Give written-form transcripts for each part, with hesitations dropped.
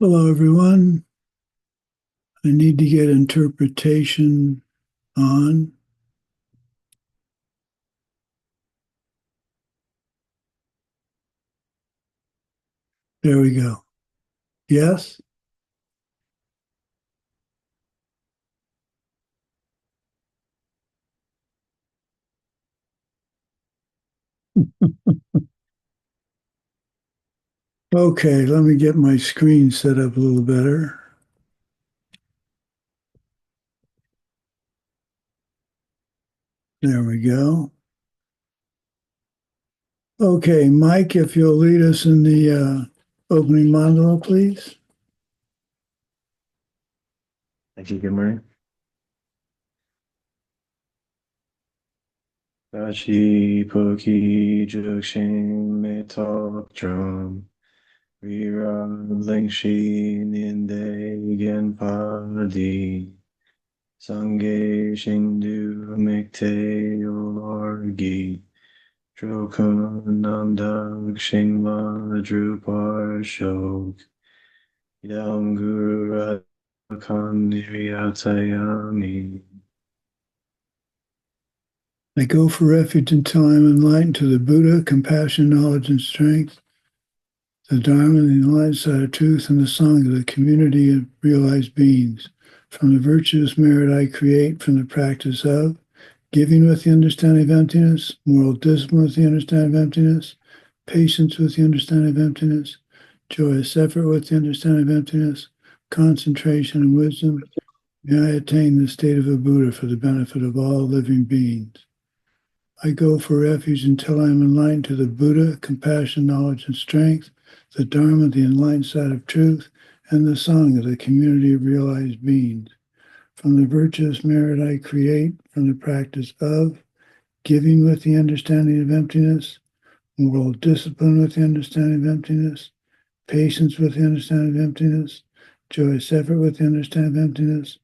Hello, everyone. I need to get interpretation on. There we go. Yes? Okay, let me get my screen set up a little better. There we go. Okay, Mike, if you'll lead us in the opening monologue, please. Thank you, good morning. Gachi Poki Jukshin Metalk Drum Rira Lingshi Ninde Genpadi Sange Shindu Mikte Olorgi Drokun Namdag Shingla Drupar Shok Yam Guru Rakan Niriatayami. I go for refuge until I am enlightened to the Buddha, compassion, knowledge, and strength, the Dharma, the enlightened side of truth, and the song of the community of realized beings. From the virtuous merit I create from the practice of giving with the understanding of emptiness, moral discipline with the understanding of emptiness, patience with the understanding of emptiness, joyous effort with the understanding of emptiness, concentration and wisdom, may I attain the state of a Buddha for the benefit of all living beings. I go for refuge until I am enlightened to the Buddha, compassion, knowledge, and strength, the Dharma, the enlightened side of truth, and the song of the community of realized beings. From the virtuous merit I create from the practice of giving with the understanding of emptiness, moral discipline with the understanding of emptiness, patience with the understanding of emptiness, joyous effort with the understanding of emptiness,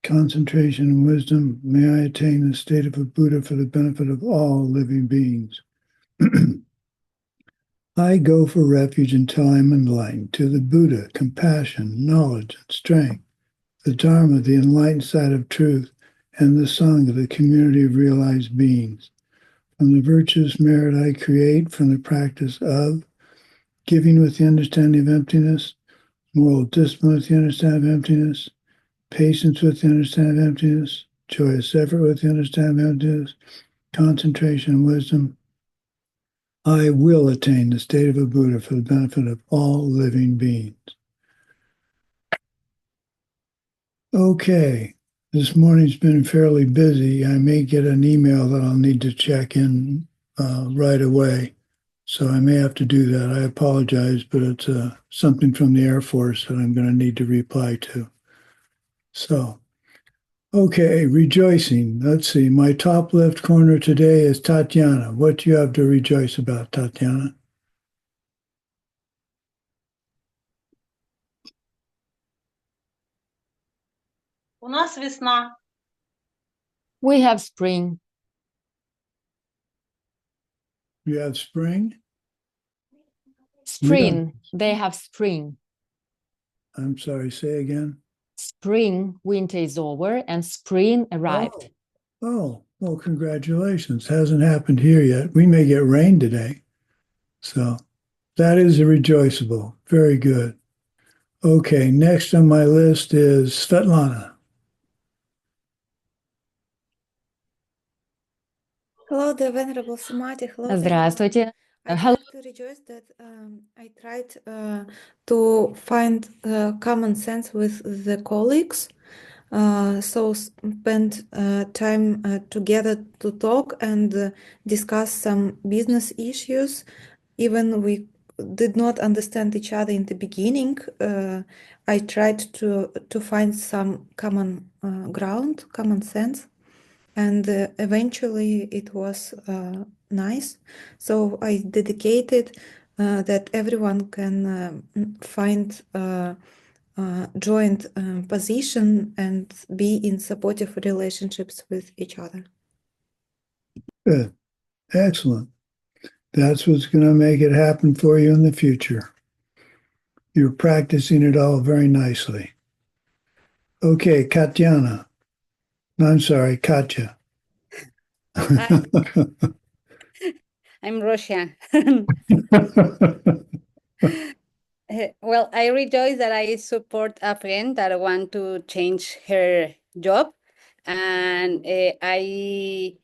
concentration and wisdom, may I attain the state of a Buddha for the benefit of all living beings. I go for refuge until I am enlightened to the Buddha, compassion, knowledge, and strength, the Dharma, the enlightened side of truth, and the song of the community of realized beings. From the virtuous merit I create from the practice of giving with the understanding of emptiness, moral discipline with the understanding of emptiness, patience with the understanding of emptiness, joyous effort with the understanding of emptiness, concentration and wisdom, I will attain the state of a Buddha for the benefit of all living beings. Okay, this morning's been fairly busy. I may get an email that I'll need to check in right away. So I may have to do that. I apologize, but it's something from the Air Force that I'm going to need to reply to. So, okay, rejoicing. Let's see. My top left corner today is Tatiana. What do you have to rejoice about, Tatiana? У нас весна. We have spring. You have spring? Spring. They have spring. I'm sorry, say again. Spring, winter is over and spring arrived. Oh, well, congratulations. Hasn't happened here yet. We may get rain today. So that is a rejoiceable. Very good. Okay, next on my list is Svetlana. Hello, the Venerable Sumati. Hello, everyone. Здравствуйте. I'd Hello. like to rejoice that I tried to find common sense with the colleagues. So spend time together to talk and discuss some business issues. Even we did not understand each other in the beginning. I tried to find some common ground, common sense. And eventually it was nice. So I dedicated that everyone can find joint position and be in supportive relationships with each other. Good. Excellent. That's what's going to make it happen for you in the future. You're practicing it all very nicely. Okay, Katyana. No, I'm sorry, Katya. Hi, I'm Russia. Well, I rejoice that I support a friend that want to change her job, and I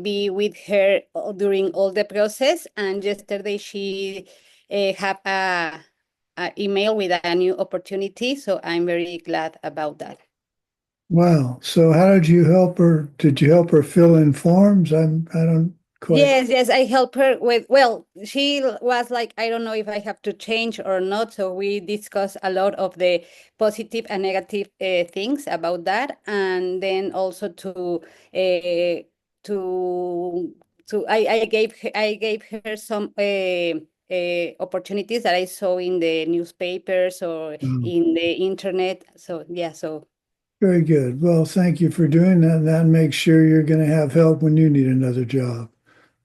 be with her during all the process. And yesterday she have a email with a new opportunity, so I'm very glad about that. Wow. So how did you help her? Did you help her fill in forms? I don't quite. Yes, I help her with, well, she was like, I don't know if I have to change or not. So we discussed a lot of the positive and negative things about that. And then also uh, to, I gave her some opportunities that I saw in the newspapers or Mm, in the internet. So yeah, so very good. Well, thank you for doing that. That makes sure you're going to have help when you need another job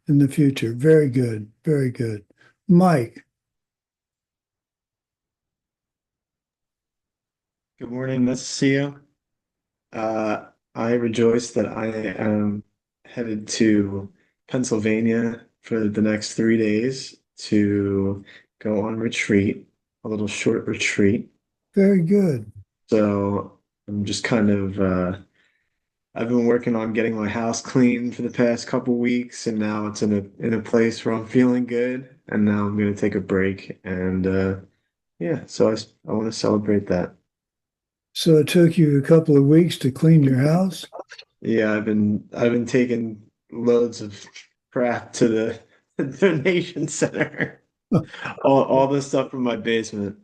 in the future. Very good. Very good. Mike. Good morning, nice to see you. I rejoice that I am headed to Pennsylvania for the next 3 days to go on retreat, a little short retreat. Very good. So I'm just kind of I've been working on getting my house clean for the past couple weeks, and now it's in a place where I'm feeling good, and now I'm gonna take a break, and yeah, so I want to celebrate that. So it took you a couple of weeks to clean your house? Yeah, I've been taking loads of crap to the donation center. All the stuff from my basement.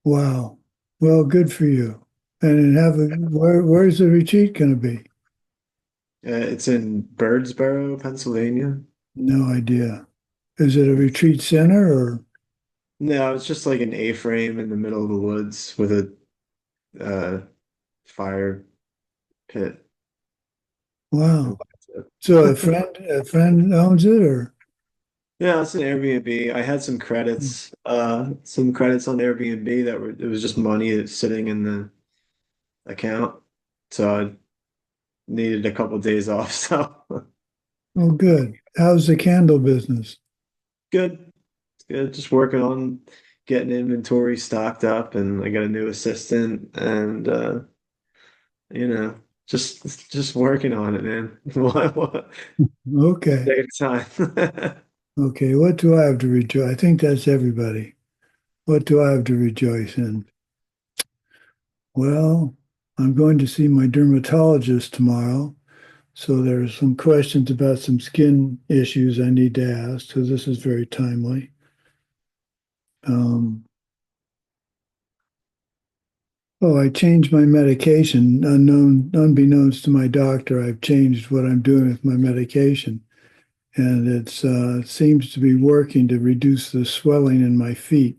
Wow. Well, good for you. And where's the retreat going to be? It's in Birdsboro, Pennsylvania. No idea. Is it a retreat center or? No, it's just like an A-frame in the middle of the woods with a uh, fire pit. Wow. So a friend owns it or? Yeah, it's an Airbnb. I had some credits on Airbnb that were it was just money that's sitting in the account. So I needed a couple days off. So Oh, good. How's the candle business? good. Good. Just working on getting inventory stocked up, and I got a new assistant, and you know, just working on it, man. What Okay. take time. Okay. What do I have to rejoice? I think that's everybody. What do I have to rejoice in? Well, I'm going to see my dermatologist tomorrow. So there's some questions about some skin issues I need to ask. So this is very timely. Um, oh, I changed my medication. Unbeknownst to my doctor, I've changed what I'm doing with my medication. And it seems to be working to reduce the swelling in my feet.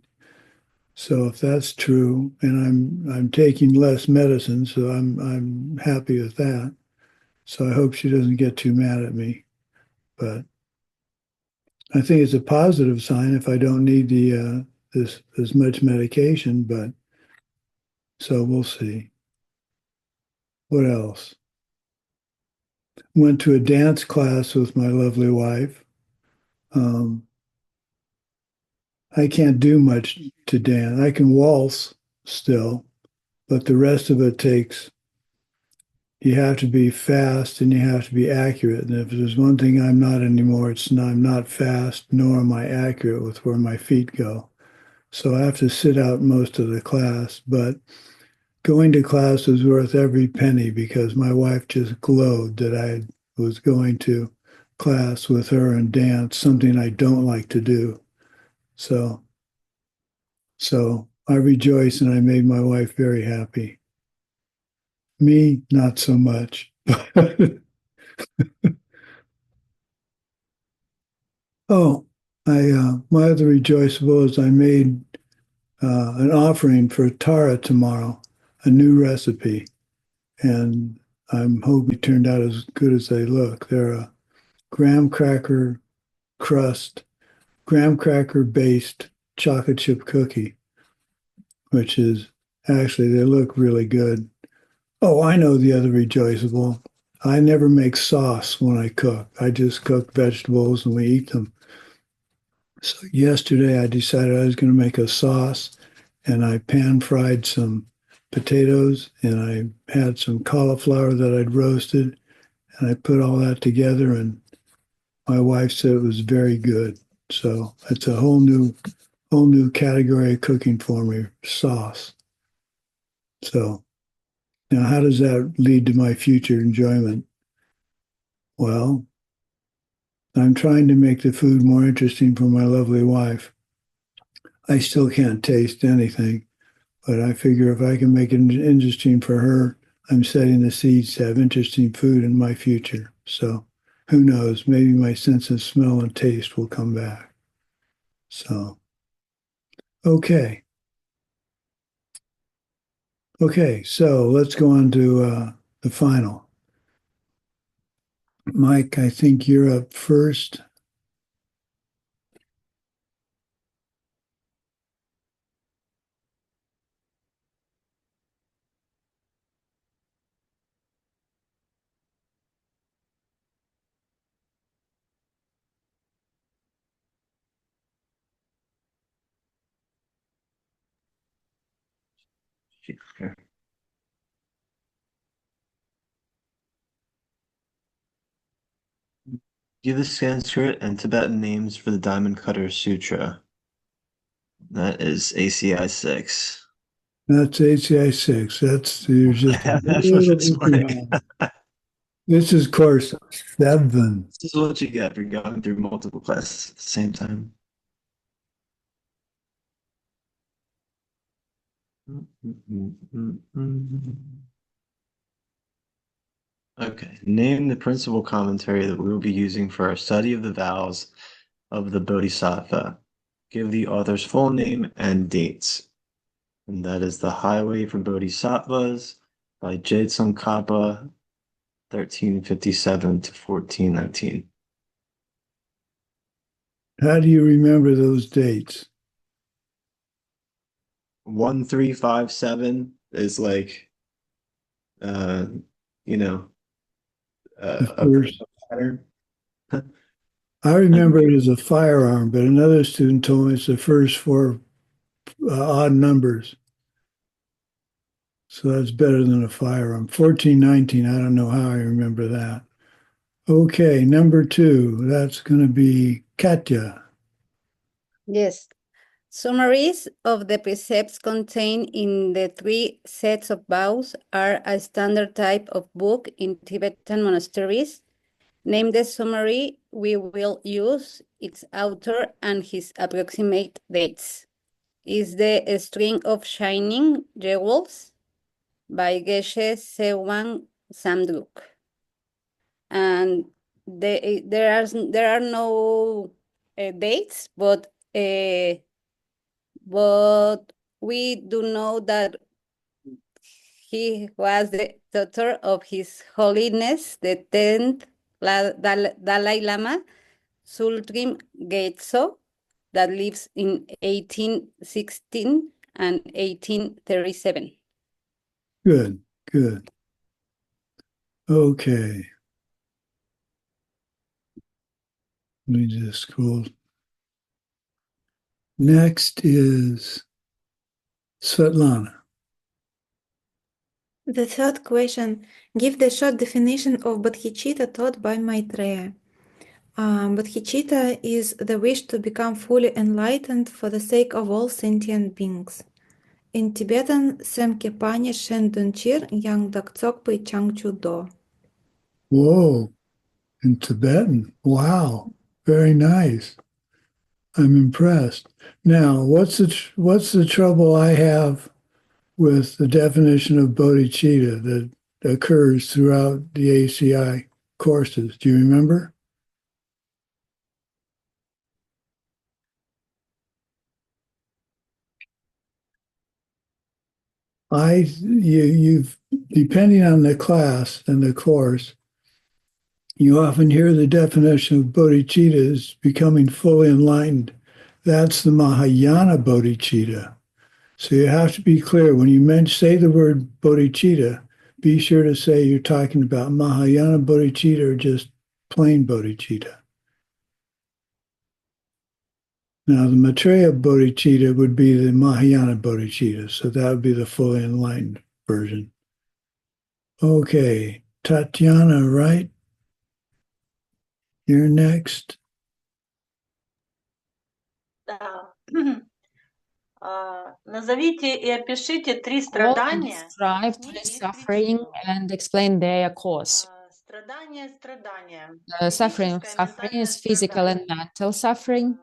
So if that's true, and I'm taking less medicine, so I'm happy with that. So I hope she doesn't get too mad at me. But I think it's a positive sign if I don't need the this as much medication. But so we'll see. What else? Went to a dance class with my lovely wife. Um, I can't do much to dance. I can waltz still, but the rest of it takes, you have to be fast and you have to be accurate. And if there's one thing I'm not anymore, I'm not fast nor am I accurate with where my feet go. So I have to sit out most of the class, but going to class was worth every penny because my wife just glowed that I was going to class with her and dance, something I don't like to do. So, so I rejoice and I made my wife very happy. Me, not so much. Oh, my other rejoicable is I made an offering for Tara tomorrow, a new recipe, and I'm hoping it turned out as good as they look. They're a graham cracker crust, graham cracker based chocolate chip cookie, which is actually, they look really good. Oh, I know the other rejoiceable. I never make sauce when I cook. I just cook vegetables and we eat them. So yesterday I decided I was going to make a sauce and I pan fried some potatoes and I had some cauliflower that I'd roasted and I put all that together and my wife said it was very good. So it's a whole new category of cooking for me, sauce. So now how does that lead to my future enjoyment? Well, I'm trying to make the food more interesting for my lovely wife. I still can't taste anything, but I figure if I can make it interesting for her, I'm setting the seeds to have interesting food in my future. So who knows? Maybe my sense of smell and taste will come back. So, okay. Okay, so let's go on to the final. Mike, I think you're up first. Okay. Give the Sanskrit and Tibetan names for the Diamond Cutter Sutra. That is ACI 6. That's ACI 6. You're just a That's what little it's bit like. behind. This is course 7. This is what you get for going through multiple classes at the same time. Okay, name the principal commentary that we will be using for our study of the vows of the Bodhisattva. Give the author's full name and dates. And that is The Highway for Bodhisattvas by Tsongkhapa, 1357 to 1419. How do you remember those dates? 1357 is like, you know, The a first, pattern. I remember it as a firearm, but another student told me it's the first 4 odd numbers. So that's better than a firearm. 1419, I don't know how I remember that. Okay, number 2, that's going to be Katya. Yes. Summaries of the precepts contained in the 3 sets of vows are a standard type of book in Tibetan monasteries. Name the summary we will use, its author, and his approximate dates. Is the String of Shining Jewels by Geshe Michael Roach. And there are no dates, but we do know that he was the daughter of His Holiness the 10th Dalai Lama, Sultrim Gyatso, that lives in 1816 and 1837. Good, good. Okay. Let me just scroll. Next is Svetlana. The third question, give the short definition of bodhicitta taught by Maitreya. Bodhicitta is the wish to become fully enlightened for the sake of all sentient beings. In Tibetan, Semke Pani Shen Dunchir Yang Daktsokpa Changchu Do. Whoa, in Tibetan. Wow, very nice. I'm impressed. Now, what's the trouble I have with the definition of bodhicitta that occurs throughout the ACI courses? Do you remember? You've depending on the class and the course, you often hear the definition of bodhicitta as becoming fully enlightened. That's the Mahayana bodhicitta. So you have to be clear when you say the word bodhicitta, be sure to say you're talking about Mahayana bodhicitta or just plain bodhicitta. Now, the Maitreya bodhicitta would be the Mahayana bodhicitta, so that would be the fully enlightened version. Okay, Tatiana, right? You're next. Да. Назовите и опишите три All страдания. describe и three их suffering причину. and explain their cause. Страдание. Suffering is physical and mental suffering.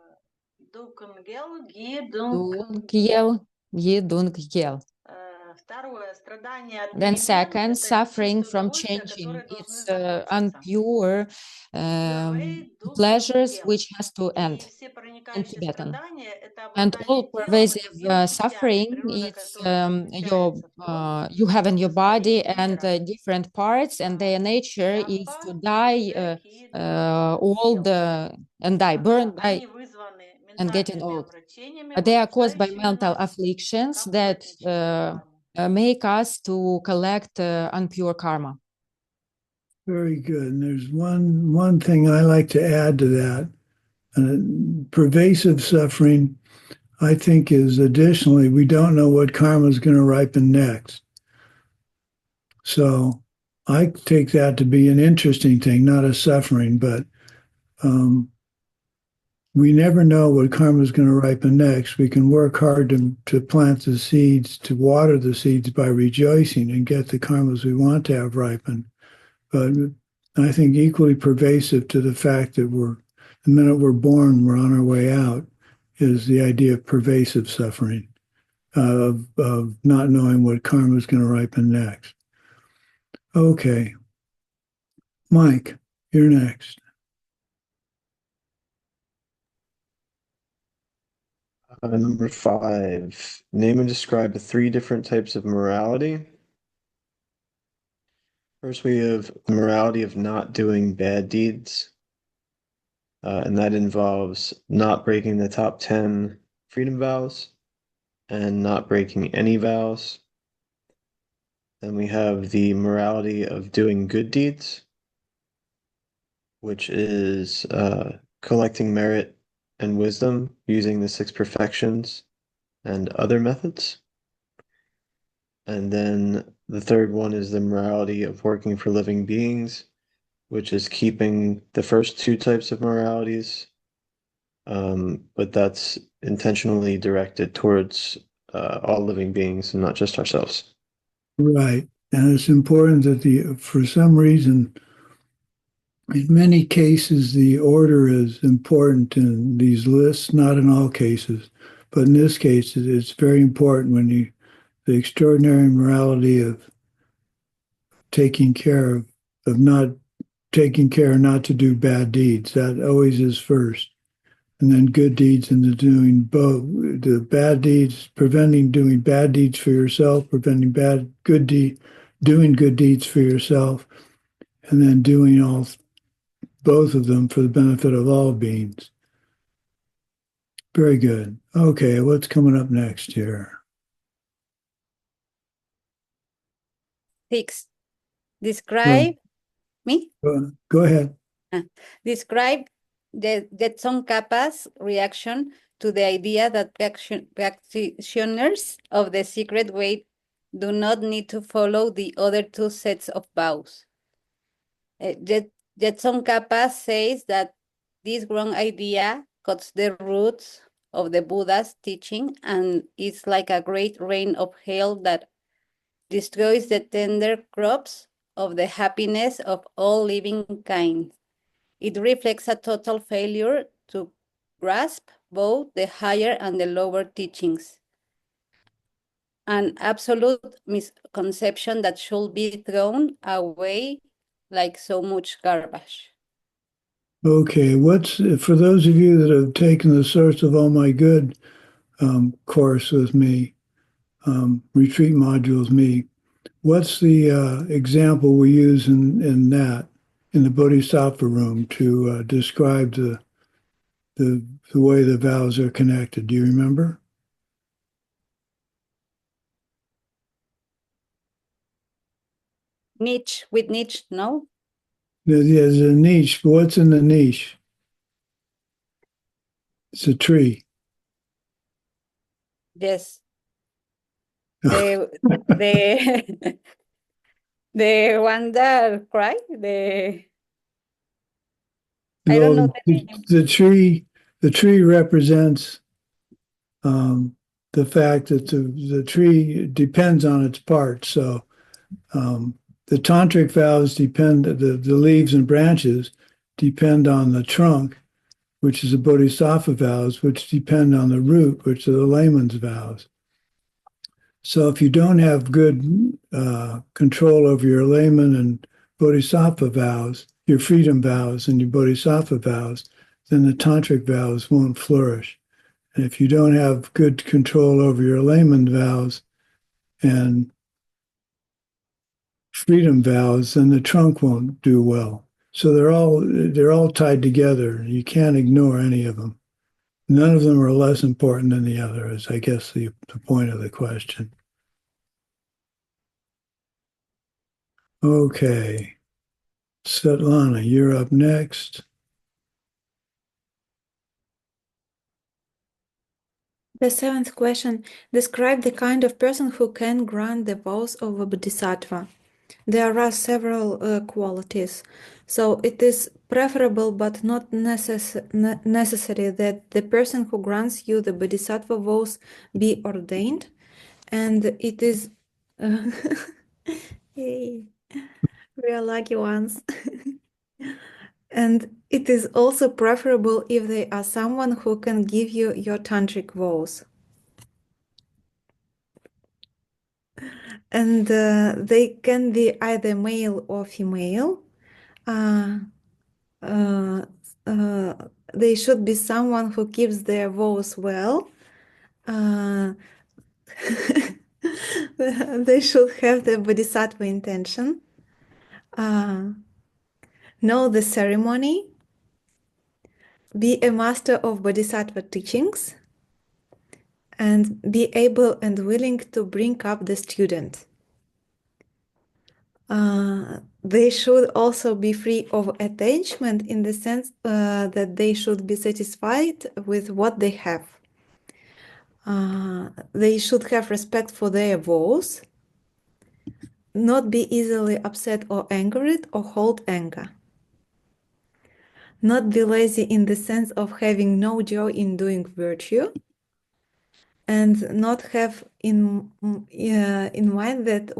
Дукангел, Dung Yel. Второе, страдание от Then перемен, second, это suffering чувства from удовольствия, changing. которые должны It's закончиться. unpure Первый, pleasures Дукангел. which has to И end все in проникающие Tibetan. страдания, это And обладание all телом и pervasive другими частями, suffering, природа it's которых your заключается в том, you have in your чтобы body сотворить and мира. different parts, and their nature is Тапа, to die Джеки, Дукангел. old and die, burn, die, Они вызваны and getting ментальными old. омрачениями, They are caused by побуждающими mental нас afflictions к that опрометчеству кармы. make us to collect unpure karma. Very good. And there's one thing I like to add to that. Pervasive suffering, I think, is additionally, we don't know what karma is going to ripen next. So I take that to be an interesting thing, not a suffering, but we never know what karma is going to ripen next. We can work hard to plant the seeds, to water the seeds by rejoicing and get the karmas we want to have ripen. But I think equally pervasive to the fact that the minute we're born, we're on our way out, is the idea of pervasive suffering, of not knowing what karma is going to ripen next. Okay. Mike, you're next. Number 5, name and describe the 3 different types of morality. First, we have the morality of not doing bad deeds. And that involves not breaking the top 10 freedom vows and not breaking any vows. Then we have the morality of doing good deeds, which is collecting merit and wisdom using the 6 perfections and other methods. And then the third one is the morality of working for living beings, which is keeping the first 2 types of moralities, but that's intentionally directed towards all living beings and not just ourselves. Right. And it's important that for some reason, in many cases, the order is important in these lists, not in all cases. But in this case, it's very important the extraordinary morality of taking care of not taking care not to do bad deeds. That always is first. And then good deeds and doing both. The bad deeds, preventing doing bad deeds for yourself, doing good deeds for yourself, and then doing both of them for the benefit of all beings. Very good. Okay, what's coming up next here? 6. Describe me. Go ahead. Describe the Tsongkhapa's reaction to the idea that practitioners of the secret way do not need to follow the other 2 sets of vows. The Tsongkhapa says that this wrong idea cuts the roots of the Buddha's teaching and is like a great rain of hail that destroys the tender crops of the happiness of all living kind. It reflects a total failure to grasp both the higher and the lower teachings, an absolute misconception that should be thrown away like so much garbage. Okay, for those of you that have taken the Source of All My Good course with me, retreat module with me, what's the example we use in the Bodhisattva room to describe the the way the vows are connected. Do you remember? Niche with niche, no? There's a niche, but what's in the niche? It's a tree. Yes. The the one that cry, I don't know the name. The tree represents the fact that the tree depends on its parts. So the tantric vows depend, the leaves and branches depend on the trunk, which is the bodhisattva vows, which depend on the root, which are the layman's vows. So if you don't have good control over your layman and bodhisattva vows, your freedom vows and your bodhisattva vows, then the tantric vows won't flourish. And if you don't have good control over your layman vows and freedom vows, then the trunk won't do well. So they're all tied together. You can't ignore any of them. None of them are less important than the other, is I guess the point of the question. Okay. Svetlana, you're up next. The seventh question, describe the kind of person who can grant the vows of a bodhisattva. There are several qualities. So it is preferable but not necessary that the person who grants you the bodhisattva vows be ordained. And it is... Yay, we are lucky ones. And it is also preferable if they are someone who can give you your tantric vows. And they can be either male or female. They should be someone who keeps their vows well. They should have the bodhisattva intention. Know the ceremony. Be a master of bodhisattva teachings. And be able and willing to bring up the student. They should also be free of attachment in the sense that they should be satisfied with what they have. They should have respect for their vows, not be easily upset or angered or hold anger. Not be lazy in the sense of having no joy in doing virtue, and not have in mind that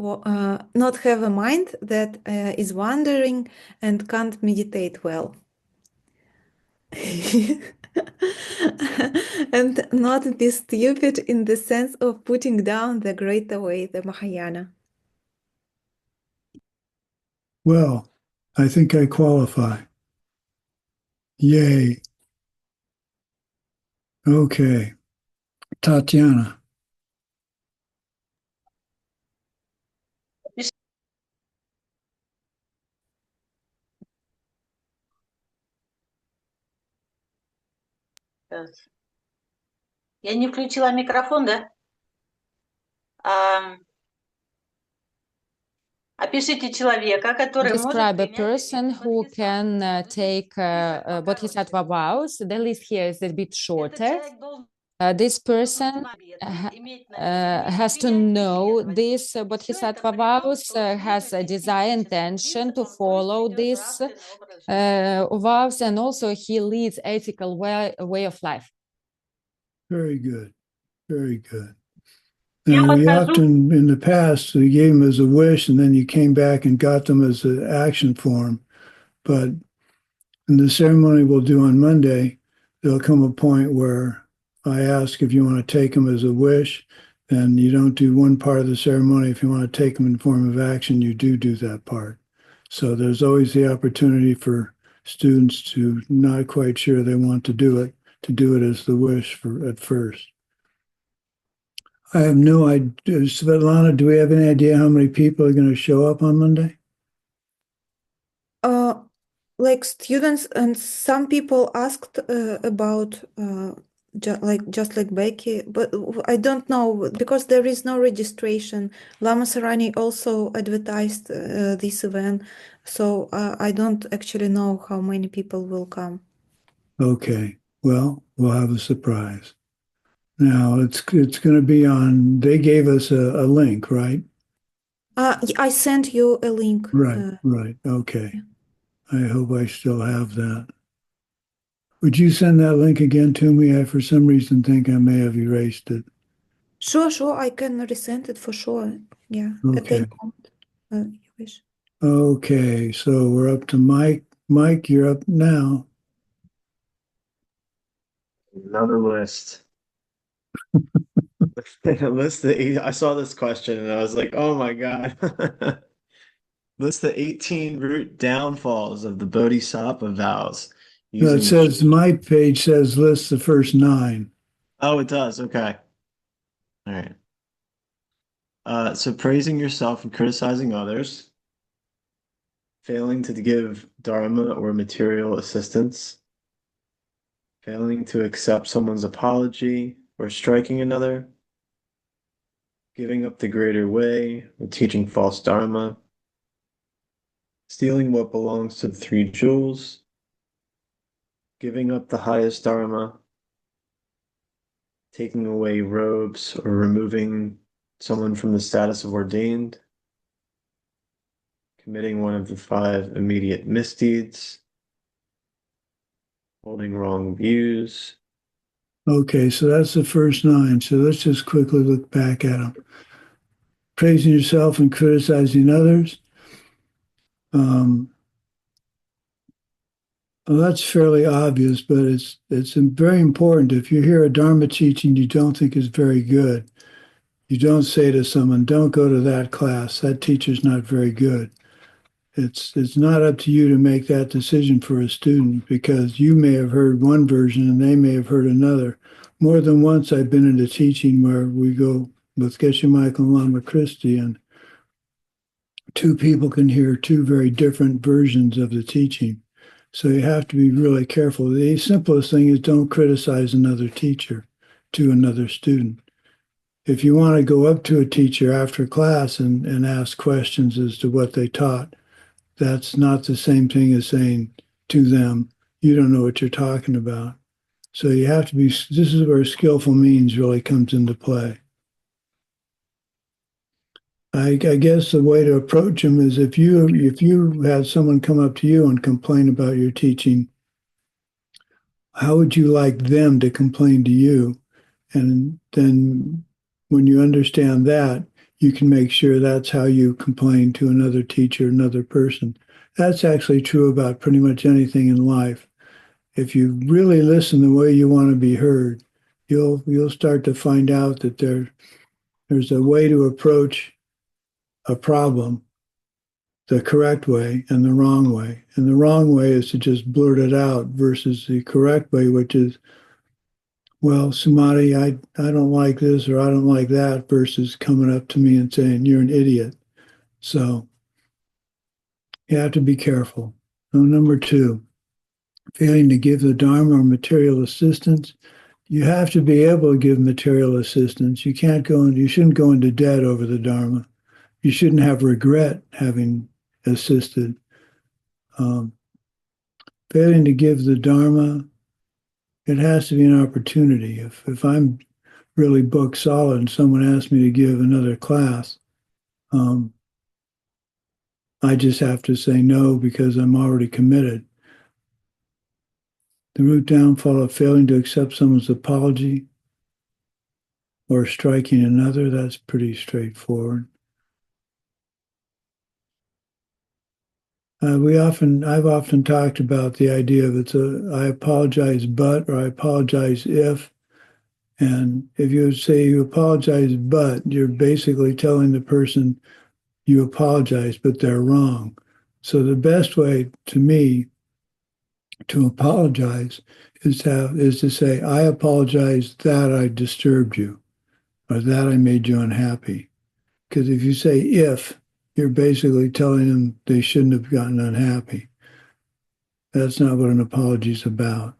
not have a mind that is wandering and can't meditate well. And not be stupid in the sense of putting down the greater way, the Mahayana. Well, I think I qualify. Yay. Okay. Tatiana. Я не включила микрофон, да? Опишите человека, который может Describe a принять person who бодхисаттву. can take bodhisattva vows. The list here is a bit Этот shorter. человек должен This person иметь has to know these bodhisattva vows, has a desire, intention to follow these vows, and also he leads ethical way of life. Very good. Very good. Я And we подхожу. often, in the past, we gave them as a wish, and then you came back and got them as an action form. But in the ceremony we'll do on Monday, there'll come a point where I ask if you want to take them as a wish, and you don't do one part of the ceremony. If you want to take them in form of action, you do that part. So there's always the opportunity for students to not quite sure they want to do it as the wish at first. I have no idea. Svetlana, do we have any idea how many people are going to show up on Monday? like students and some people asked about just like Becky, but I don't know because there is no registration. Lama Sarani also advertised this event, so I don't actually know how many people will come. Okay. Well, we'll have a surprise. Now it's going to be on. They gave us a link, right? I sent you a link. Right. Right. Okay. Yeah. I hope I still have that. Would you send that link again to me? I, for some reason, think I may have erased it. Sure, I can resend it for sure. Yeah, at any Okay. moment you wish. Okay. So we're up to Mike. Mike, you're up now. Another list. List the eight. I saw this question and I was like, oh my God. List the 18 root downfalls of the Bodhisattva vows No, it using says my page says list the first 9. Oh, it does. Okay. All right. So praising yourself and criticizing others, failing to give dharma or material assistance, failing to accept someone's apology or striking another, giving up the greater way or teaching false dharma, stealing what belongs to the 3 jewels, giving up the highest dharma, taking away robes or removing someone from the status of ordained, committing one of the 5 immediate misdeeds, holding wrong views. Okay, so that's the first 9. So let's just quickly look back at them. Praising yourself and criticizing others. Well, that's fairly obvious, but it's very important. If you hear a Dharma teaching you don't think is very good, you don't say to someone, don't go to that class. That teacher's not very good. It's not up to you to make that decision for a student because you may have heard one version and they may have heard another. More than once, I've been in a teaching where we go with Geshe Michael and Lama Christie, and 2 people can hear 2 very different versions of the teaching. So you have to be really careful. The simplest thing is don't criticize another teacher to another student. If you want to go up to a teacher after class and ask questions as to what they taught, that's not the same thing as saying to them, you don't know what you're talking about. So you have to be, this is where skillful means really comes into play. I guess the way to approach them is if you had someone come up to you and complain about your teaching, how would you like them to complain to you? And then when you understand that, you can make sure that's how you complain to another teacher, another person. That's actually true about pretty much anything in life. If you really listen the way you want to be heard, you'll start to find out that there's a way to approach a problem the correct way and the wrong way. And the wrong way is to just blurt it out versus the correct way, which is, well, Sumati, I don't like this or I don't like that, versus coming up to me and saying, you're an idiot. So you have to be careful. Number 2, failing to give the Dharma or material assistance. You have to be able to give material assistance. You shouldn't go into debt over the Dharma. You shouldn't have regret having assisted. Failing to give the Dharma, it has to be an opportunity. If I'm really booked solid and someone asks me to give another class, I just have to say no because I'm already committed. The root downfall of failing to accept someone's apology or striking another, that's pretty straightforward. I've often talked about the idea of I apologize but, or I apologize if. And if you say you apologize but, you're basically telling the person you apologize, but they're wrong. So the best way to me to apologize is to say, I apologize that I disturbed you or that I made you unhappy. Because if you say if, you're basically telling them they shouldn't have gotten unhappy. That's not what an apology is about.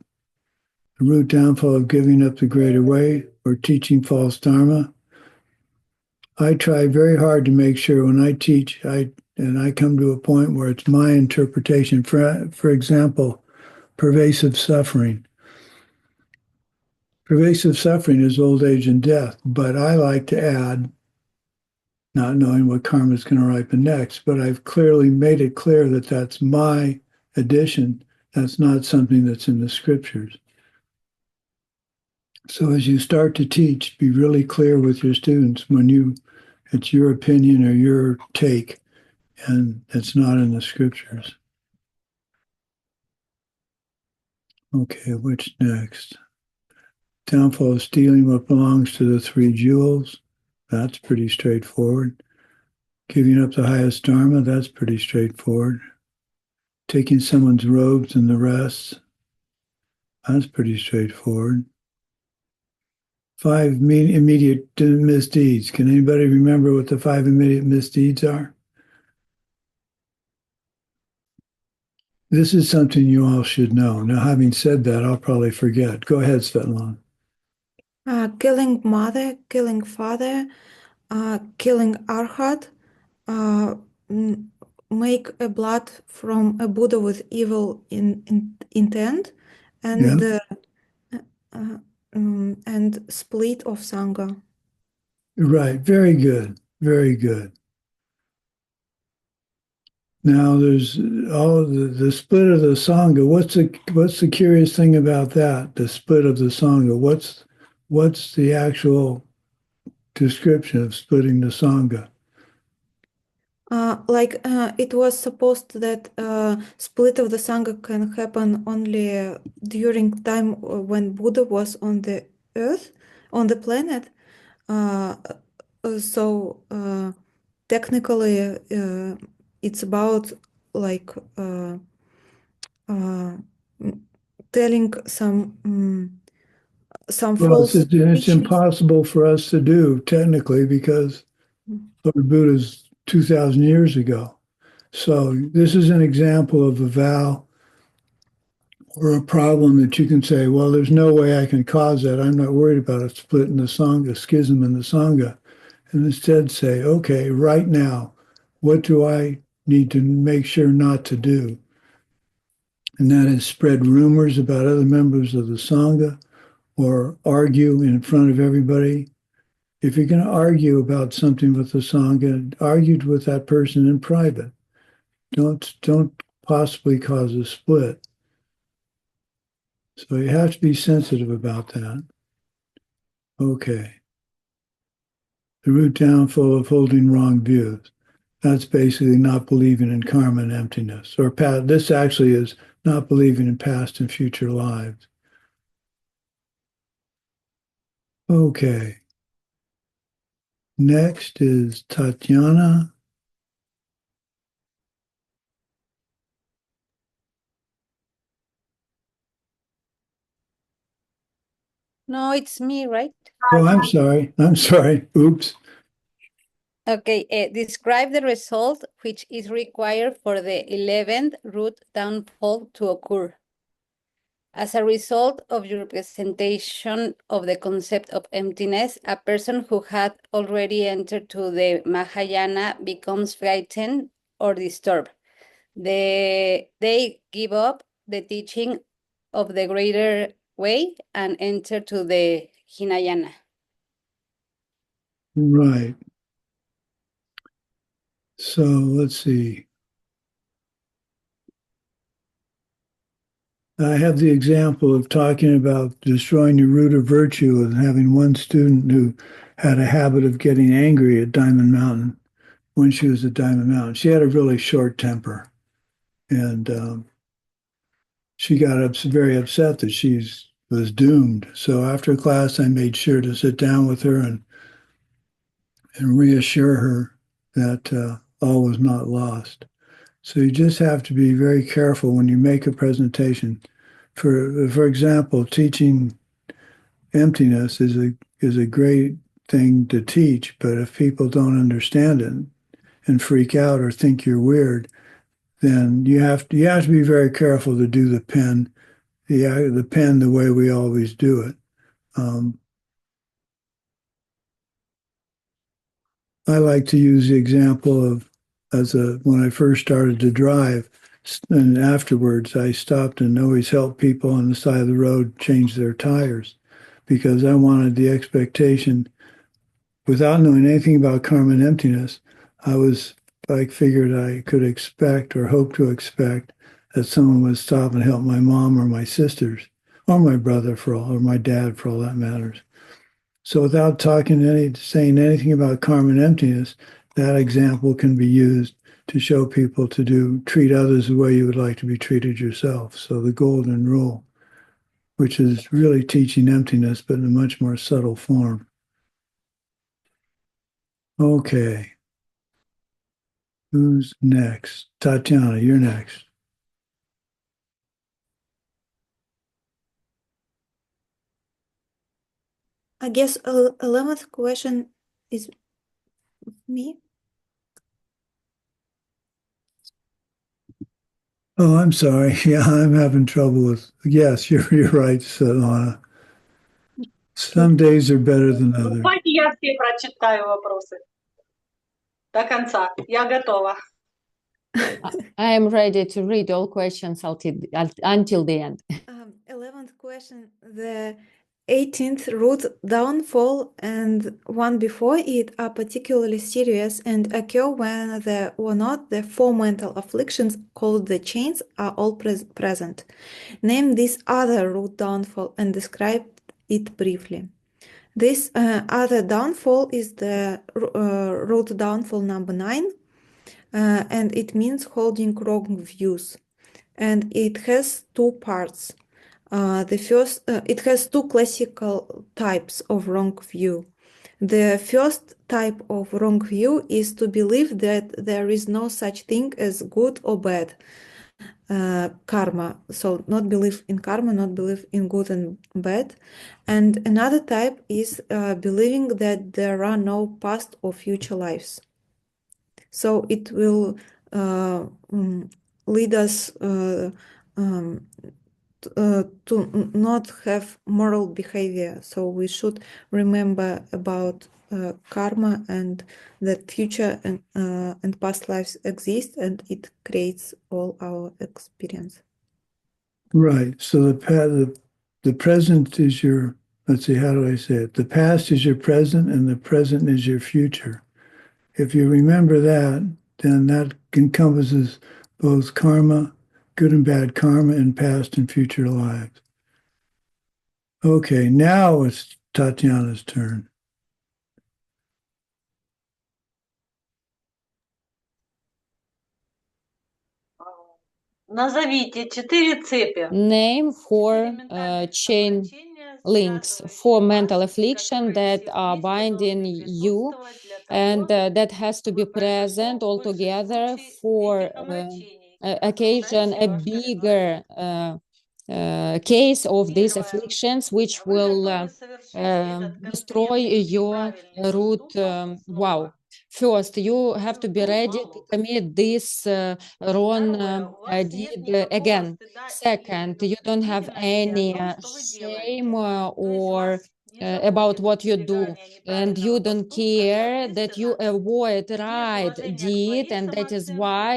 The root downfall of giving up the greater way or teaching false dharma. I try very hard to make sure when I teach, I come to a point where it's my interpretation. For example, pervasive suffering. Pervasive suffering is old age and death, but I like to add, not knowing what karma is going to ripen next, but I've clearly made it clear that that's my addition. That's not something that's in the scriptures. So as you start to teach, be really clear with your students it's your opinion or your take, and it's not in the scriptures. Okay, which next? Downfall of stealing what belongs to the three jewels. That's pretty straightforward. Giving up the highest dharma. That's pretty straightforward. Taking someone's robes and the rest. That's pretty straightforward. 5 immediate misdeeds. Can anybody remember what the 5 immediate misdeeds are? This is something you all should know. Now, having said that, I'll probably forget. Go ahead, Svetlana. Killing mother, killing father, killing arhat, make a blood from a Buddha with evil intent, and and split of Sangha. Right. Very good. Very good. Now there's all the split of the Sangha. What's the curious thing about that? The split of the Sangha. What's the actual description of splitting the Sangha? It was supposed that split of the Sangha can happen only during time when Buddha was on the earth, on the planet. So technically, it's about like telling some Well, false it's teachings. impossible for us to do technically because Lord Buddha's 2,000 years ago. So this is an example of a vow or a problem that you can say, well, there's no way I can cause that. I'm not worried about a split in the Sangha, schism in the Sangha. And instead say, okay, right now, what do I need to make sure not to do? And that is spread rumors about other members of the Sangha or argue in front of everybody. If you're going to argue about something with the Sangha, argue with that person in private. Don't possibly cause a split. So you have to be sensitive about that. Okay. The root downfall of holding wrong views. That's basically not believing in karma and emptiness. Or this actually is not believing in past and future lives. Okay. Next is Tatiana. No, it's me, right? Oh, I'm sorry. I'm sorry. Oops. Okay, describe the result which is required for the 11th root downfall to occur. As a result of your presentation of the concept of emptiness, a person who had already entered to the Mahayana becomes frightened or disturbed. They give up the teaching of the greater way and enter to the Hinayana. Right. So let's see. I have the example of talking about destroying the root of virtue and having one student who had a habit of getting angry at Diamond Mountain when she was at Diamond Mountain. She had a really short temper, and she got very upset that she was doomed. So after class, I made sure to sit down with her and reassure her that all was not lost. So you just have to be very careful when you make a presentation. For example, teaching emptiness is a great thing to teach, but if people don't understand it and freak out or think you're weird, then you have to be very careful to do the pen, the pen the way we always do it. I like to use the example of when I first started to drive, and afterwards I stopped and always helped people on the side of the road change their tires because I wanted the expectation, without knowing anything about karma and emptiness, I figured I could expect or hope to expect that someone would stop and help my mom or my sisters or my brother or my dad for all that matters. So without saying anything about karma and emptiness, that example can be used to show people to treat others the way you would like to be treated yourself. So the golden rule, which is really teaching emptiness, but in a much more subtle form. Okay. Who's next? Tatiana, you're next. I guess 11th question is me. Oh, I'm sorry. Yeah, I'm having trouble with. Yes, you're right, Svetlana. Some days are better than others. Давайте я все прочитаю вопросы до конца. Я готова. I am ready to read all questions until the end. 11th question, the 18th root downfall and one before it are particularly serious and occur when there or not the four mental afflictions called the chains are all present. Name this other root downfall and describe it briefly. This other downfall is the root downfall number 9, and it means holding wrong views. And it has two parts. It has two classical types of wrong view. The first type of wrong view is to believe that there is no such thing as good or bad karma. So not believe in karma, not believe in good and bad. And another type is believing that there are no past or future lives. So it will lead us to not have moral behavior. So we should remember about karma and that future and past lives exist, and it creates all our experience. Right. So the present is your, let's see, how do I say it? The past is your present and the present is your future. If you remember that, then that encompasses both karma, good and bad karma, in past and future lives. Okay, now it's Tatiana's turn. Назовите 4 цепи. Name four chain links for mental affliction that are binding you, and that has to be present altogether for occasion a bigger case of these afflictions, which will destroy your root vow. First, you have to be ready to commit this wrong deed again. Second, you don't have any shame or about what you do, and you don't care that you avoid right deed, and that is why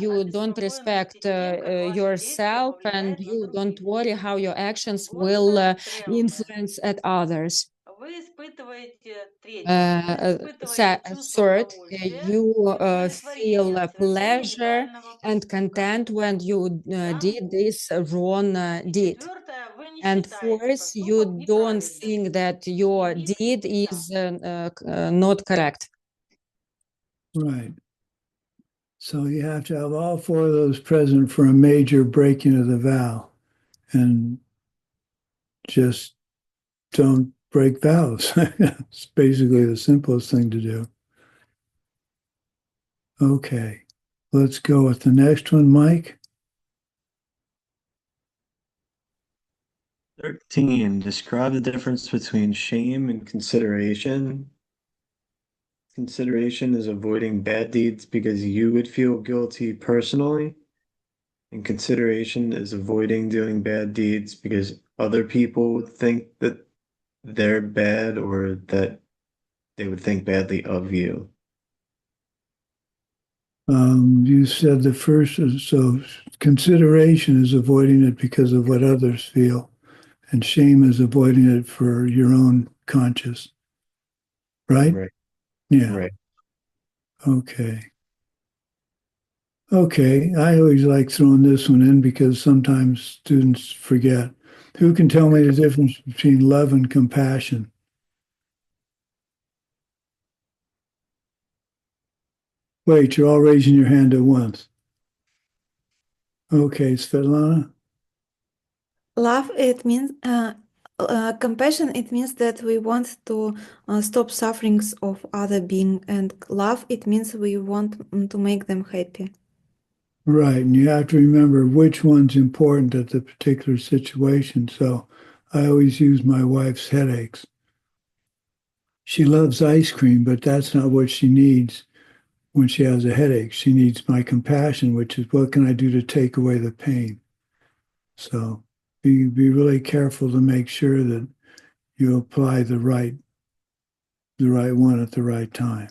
you don't respect yourself, and you don't worry how your actions will influence at others. Вы испытываете Third, you feel pleasure and content when you did this wrong deed. And fourth, you don't think that your deed is not correct. Right. So you have to have all four of those present for a major breaking of the vow. And just don't break vows. It's basically the simplest thing to do. Okay, let's go with the next one, Mike. 13. Describe the difference between shame and consideration. consideration is avoiding bad deeds because you would feel guilty personally, and consideration is avoiding doing bad deeds because other people would think that they're bad or that they would think badly of you. You said the first, so consideration is avoiding it because of what others feel, and shame is avoiding it for your own conscience. Right? Right. Yeah. Right. Okay. Okay. I always like throwing this one in because sometimes students forget. Who can tell me the difference between love and compassion? Wait, you're all raising your hand at once. Okay, Svetlana? Love, it means compassion, it means that we want to stop sufferings of other being, and love, it means we want to make them happy. Right, and you have to remember which one's important at the particular situation. So I always use my wife's headaches. She loves ice cream, but that's not what she needs when she has a headache. She needs my compassion, which is what can I do to take away the pain? So be really careful to make sure that you apply the right one at the right time.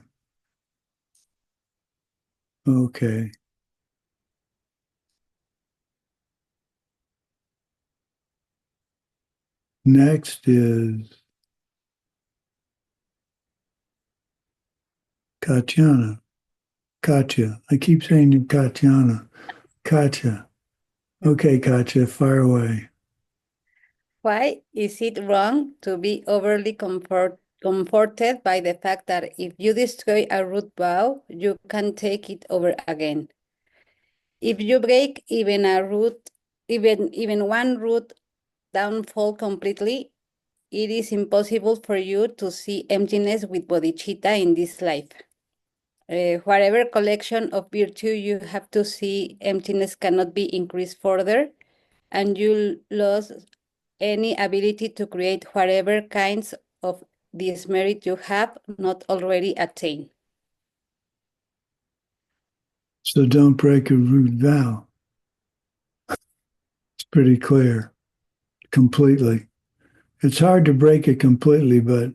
Okay. Next is Katyana. Katya. I keep saying Katyana. Katya. Okay, Katya, fire away. Why is it wrong to be overly comforted by the fact that if you destroy a root bow, you can take it over again? If you break even a root, even one root downfall completely, it is impossible for you to see emptiness with bodhicitta in this life. Whatever collection of virtue you have to see, emptiness cannot be increased further, and you lose any ability to create whatever kinds of this merit you have not already attained. So don't break a root vow. It's pretty clear. Completely. It's hard to break it completely, but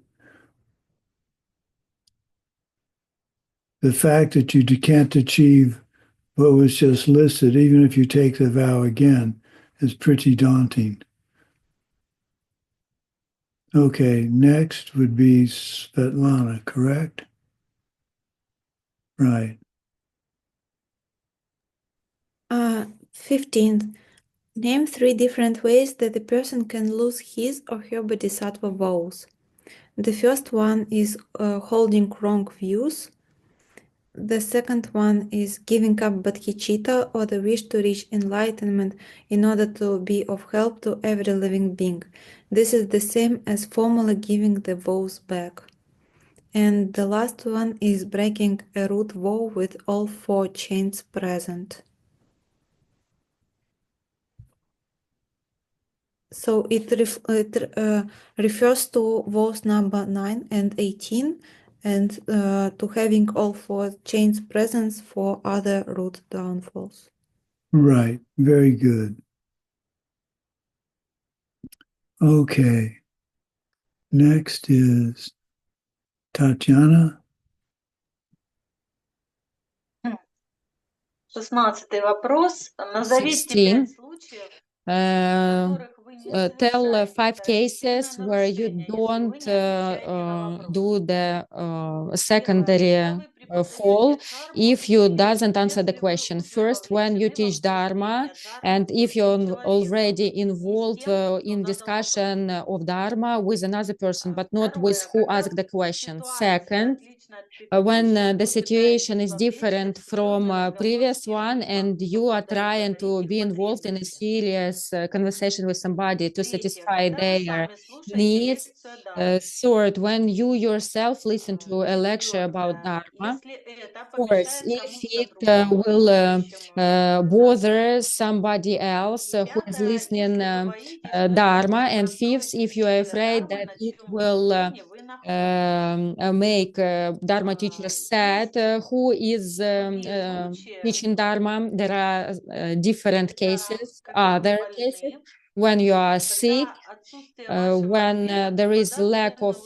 the fact that you can't achieve what was just listed, even if you take the vow again, is pretty daunting. Okay, next would be Svetlana, correct? Right. 15th. Name 3 different ways that a person can lose his or her bodhisattva vows. The first one is holding wrong views. The second one is giving up bodhicitta, or the wish to reach enlightenment in order to be of help to every living being. This is the same as formally giving the vows back. And the last one is breaking a root vow with all 4 chains present. So it refers to vows number 9 and 18, and to having all 4 chains present for other root downfalls. Right. Very good. Okay. Next is Tatiana. 16 вопрос. Назовите 5 16. случаев, в Uh, которых вы не tell совершаете 5 cases второстепенное where you нарушение, если вы don't не отвечаете на вопрос. do the Первое, secondary когда вы fall преподаете дхарму if you или doesn't answer the если вы question. уже First, вовлечены when you в teach Dharma, обсуждение дхармы and if с другим you're человеком, already не с involved тем, кто in задал discussion вопрос. of Dharma with another person, but not with Второе, who когда asked the question. ситуация Second, отлична от when предыдущих, the вы situation пытаетесь is вовлечься different в from серьезный разговор с previous one кем-либо, and you are trying to удовлетворить их be involved in a потребности. serious conversation with somebody to Третье, satisfy когда вы their сами слушаете needs. лекцию о Дharме. Third, when you yourself listen to a lecture about Четвертое, Dharma. course, if it will bother somebody else who is listening Dharma, and fifth, if you are afraid that it will make Dharma teachers sad, who is teaching Dharma, there are different cases, other cases, when you are sick, when there is lack of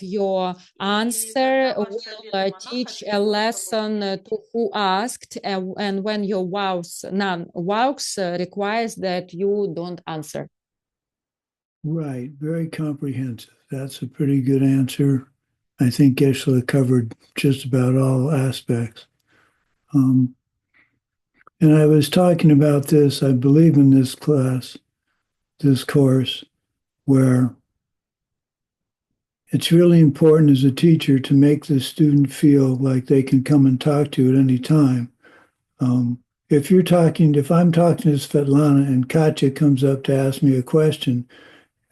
your answer will teach a lesson to who asked, and when your vows requires that you don't answer. Right, very comprehensive. That's a pretty good answer. I think Geshe covered just about all aspects. And I was talking about this, I believe, in this class, this course, where it's really important as a teacher to make the student feel like they can come and talk to you at any time. If I'm talking to Svetlana and Katya comes up to ask me a question,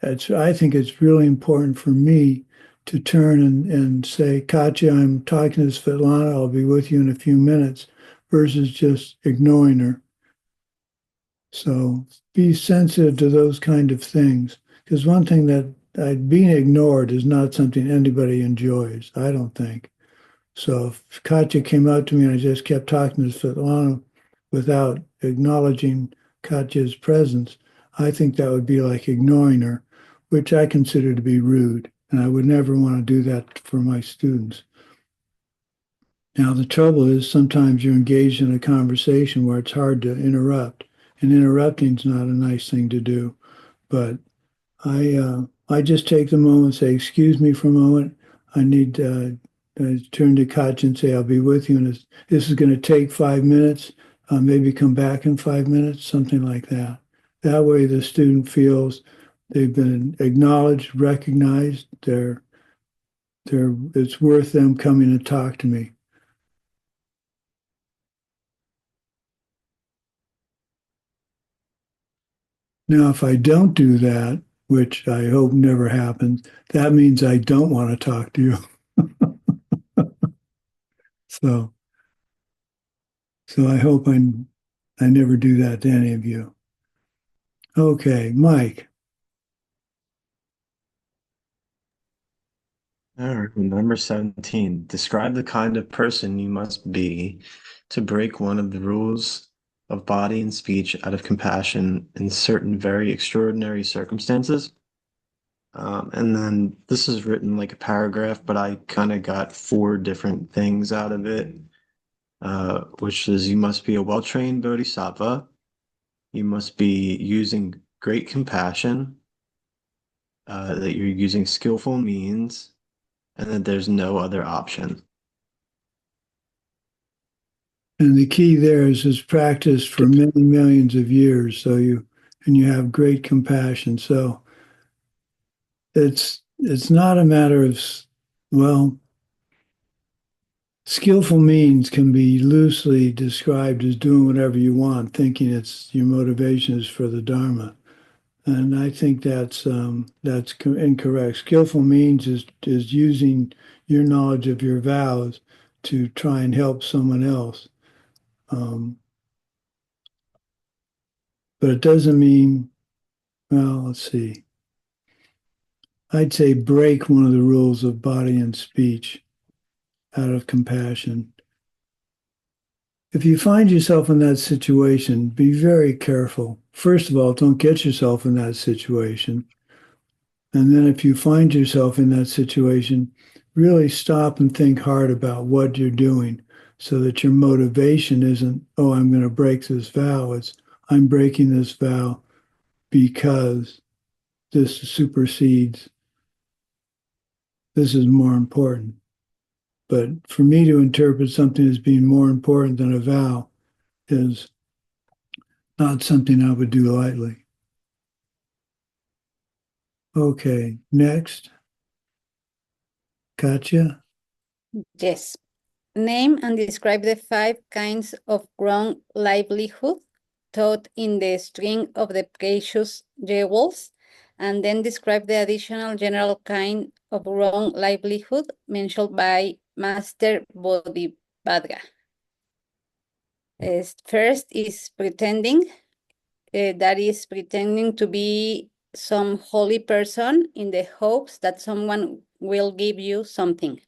I think it's really important for me to turn and say, Katya, I'm talking to Svetlana, I'll be with you in a few minutes, versus just ignoring her. So be sensitive to those kind of things. Because one thing that being ignored is not something anybody enjoys, I don't think. So if Katya came up to me and I just kept talking to Svetlana without acknowledging Katya's presence, I think that would be like ignoring her, which I consider to be rude. And I would never want to do that for my students. Now, the trouble is sometimes you're engaged in a conversation where it's hard to interrupt. And interrupting is not a nice thing to do. But I just take the moment and say, excuse me for a moment. I need to turn to Katya and say, I'll be with you. And this is going to take 5 minutes. Maybe come back in 5 minutes, something like that. That way the student feels they've been acknowledged, recognized. It's worth them coming and talk to me. Now, if I don't do that, which I hope never happens, that means I don't want to talk to you. So I hope I never do that to any of you. Okay, Mike. All right, number 17. Describe the kind of person you must be to break one of the rules of body and speech out of compassion in certain very extraordinary circumstances. And then this is written like a paragraph, but I kind of got 4 different things out of it, which is you must be a well-trained bodhisattva. You must be using great compassion, that you're using skillful means, and that there's no other option. And the key there is practice for many millions of years. So you have great compassion. So it's not a matter of, well, skillful means can be loosely described as doing whatever you want, thinking your motivation is for the Dharma. And I think that's incorrect. Skillful means is using your knowledge of your vows to try and help someone else. But it doesn't mean, well, let's see. I'd say break one of the rules of body and speech out of compassion. If you find yourself in that situation, be very careful. First of all, don't get yourself in that situation. And then if you find yourself in that situation, really stop and think hard about what you're doing so that your motivation isn't, oh, I'm going to break this vow. It's, I'm breaking this vow because this supersedes, this is more important. But for me to interpret something as being more important than a vow is not something I would do lightly. Okay, next. Katya? Yes. Name and describe the 5 kinds of wrong livelihood taught in the string of the precious jewels, and then describe the additional general kind of wrong livelihood mentioned by Master Bodhibhadra. First is pretending, that is pretending to be some holy person in the hopes that someone will give you something.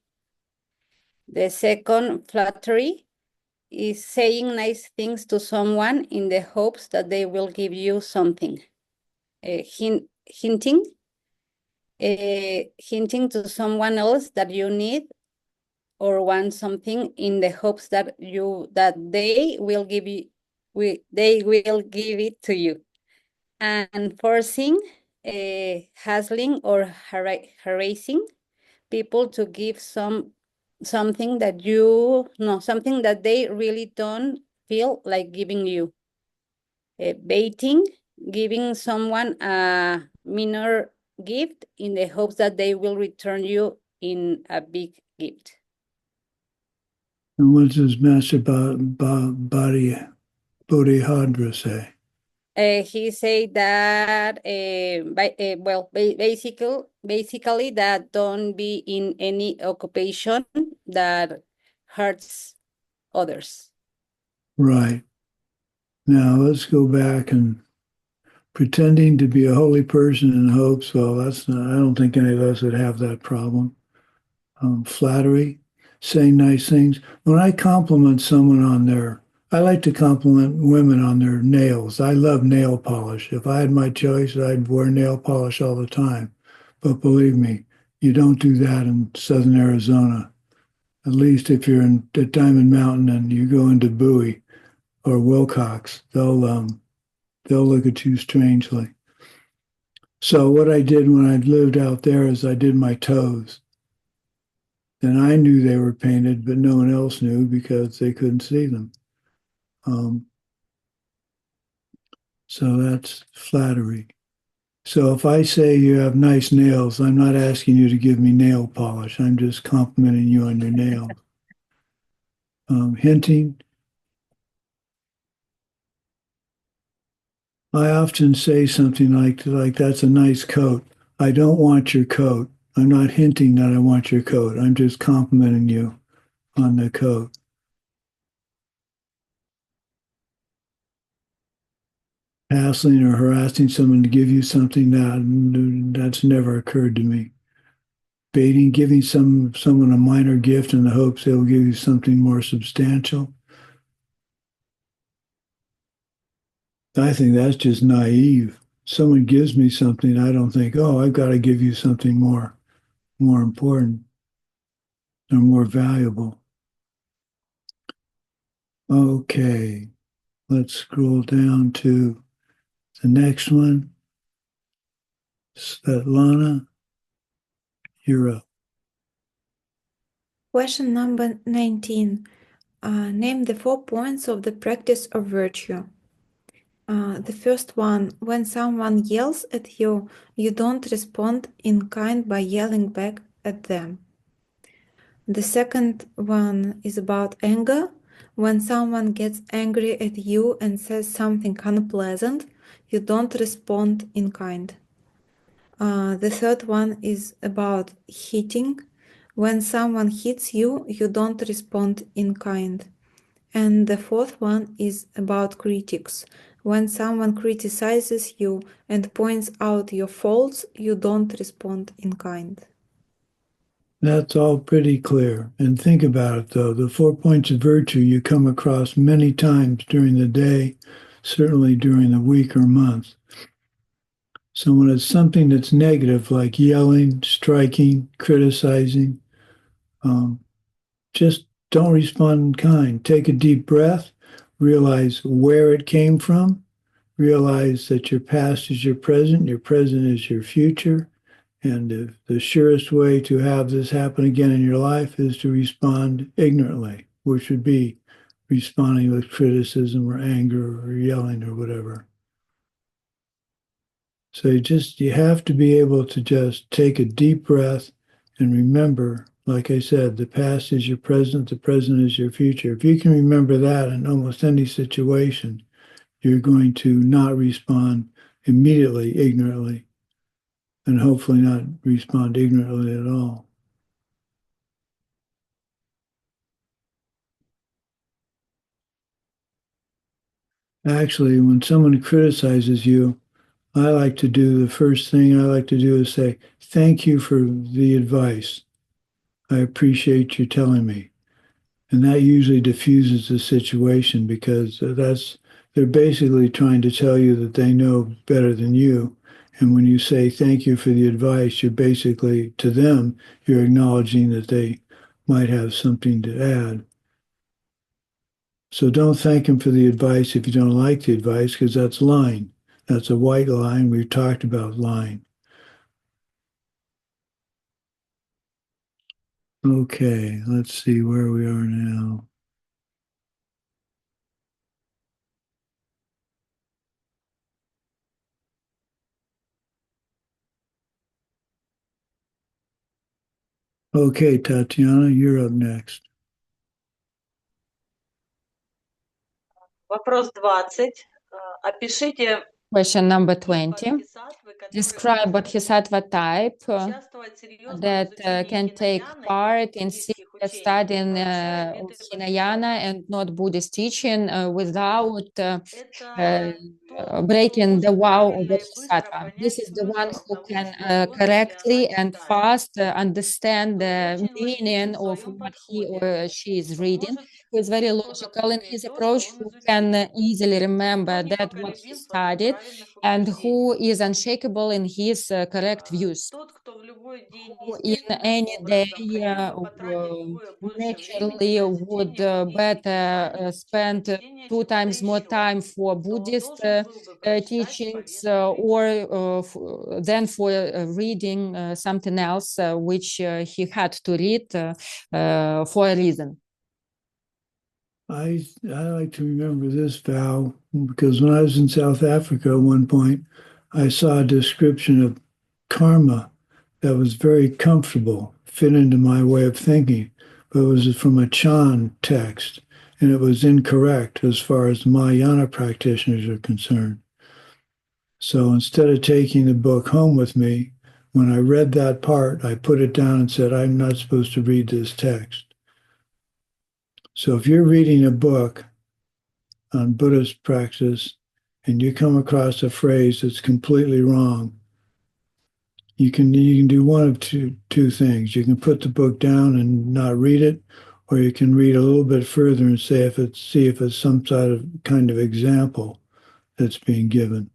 The second, flattery, is saying nice things to someone in the hopes that they will give you something. Hinting to someone else that you need or want something in the hopes that they will give it to you. And forcing, hassling or harassing people to give something that something that they really don't feel like giving you. Baiting, giving someone a minor gift in the hopes that they will return you in a big gift. And what does Master Bodhidharma say? He said that, basically that don't be in any occupation that hurts others. Right. Now let's go back and pretending to be a holy person in hopes. Well, I don't think any of us would have that problem. Flattery, saying nice things. When I compliment someone I like to compliment women on their nails. I love nail polish. If I had my choice, I'd wear nail polish all the time. But believe me, you don't do that in Southern Arizona. At least if you're at Diamond Mountain and you go into Bowie or Wilcox, they'll look at you strangely. So what I did when I lived out there is I did my toes. And I knew they were painted, but no one else knew because they couldn't see them. So that's flattery. So if I say you have nice nails, I'm not asking you to give me nail polish. I'm just complimenting you on your nails. Hinting. I often say something like that's a nice coat. I don't want your coat. I'm not hinting that I want your coat. I'm just complimenting you on the coat. Hassling or harassing someone to give you something that's never occurred to me. Baiting, giving someone a minor gift in the hopes they'll give you something more substantial. I think that's just naive. Someone gives me something, I don't think, oh, I've got to give you something more important or more valuable. Okay, let's scroll down to the next one. Svetlana, you're up. Question number 19. Name the 4 points of the practice of virtue. The first one, when someone yells at you, you don't respond in kind by yelling back at them. The second one is about anger. When someone gets angry at you and says something unpleasant, you don't respond in kind. The third one is about hitting. When someone hits you, you don't respond in kind. And the fourth one is about critics. When someone criticizes you and points out your faults, you don't respond in kind. That's all pretty clear. And think about it, though. The 4 points of virtue you come across many times during the day, certainly during the week or month. So when it's something that's negative, like yelling, striking, criticizing, just don't respond in kind. Take a deep breath, realize where it came from, realize that your past is your present is your future, and the surest way to have this happen again in your life is to respond ignorantly, which would be responding with criticism or anger or yelling or whatever. So you have to be able to just take a deep breath and remember, like I said, the past is your present, the present is your future. If you can remember that in almost any situation, you're going to not respond immediately ignorantly, and hopefully not respond ignorantly at all. Actually, when someone criticizes you, I like to do the first thing I like to do is say, thank you for the advice. I appreciate you telling me. And that usually diffuses the situation because they're basically trying to tell you that they know better than you. And when you say thank you for the advice, you're basically, to them, you're acknowledging that they might have something to add. So don't thank them for the advice if you don't like the advice, because that's lying. That's a white line. We've talked about lying. Okay, let's see where we are now. Okay, Tatiana, you're up next. Вопрос 20. Опишите Question number тип 20. бодхисаттвы, который Describe может bodhisattva type участвовать серьезно в that изучении can take хинаяны и part in буддийских учений, studying нарушая обеты Hinayana Бодхисаттвы. and not Buddhist teaching without Это тот, кто breaking the может vow of правильно и быстро Bodhisattva. This понять is the one смысл who того, can что он или correctly она and читает. fast understand Кто the очень meaning логичен в of своем what he подходе, or she is он reading, может who is very легко logical in запомнить his то, что approach, он who изучил. can easily Тот, remember кто that what he непоколебим в своих studied, правильных and who убеждениях. is unshakable in his correct views. Тот, кто в любой день Who in естественным any day образом хотел бы потратить вдвое больше времени naturally на would изучение буддийских better писаний, spend чтение 2 times more чего-то еще, time for то он Buddhist должен был бы прочитать teachings повестку речи. than for reading something else which he had to read for a reason. I like to remember this vow because when I was in South Africa at one point, I saw a description of karma that was very comfortable, fit into my way of thinking, but it was from a Chan text, and it was incorrect as far as Mahayana practitioners are concerned. So instead of taking the book home with me, when I read that part, I put it down and said, I'm not supposed to read this text. So if you're reading a book on Buddhist practice and you come across a phrase that's completely wrong, you can do one of two things. You can put the book down and not read it, or you can read a little bit further and see if it's some sort of kind of example that's being given.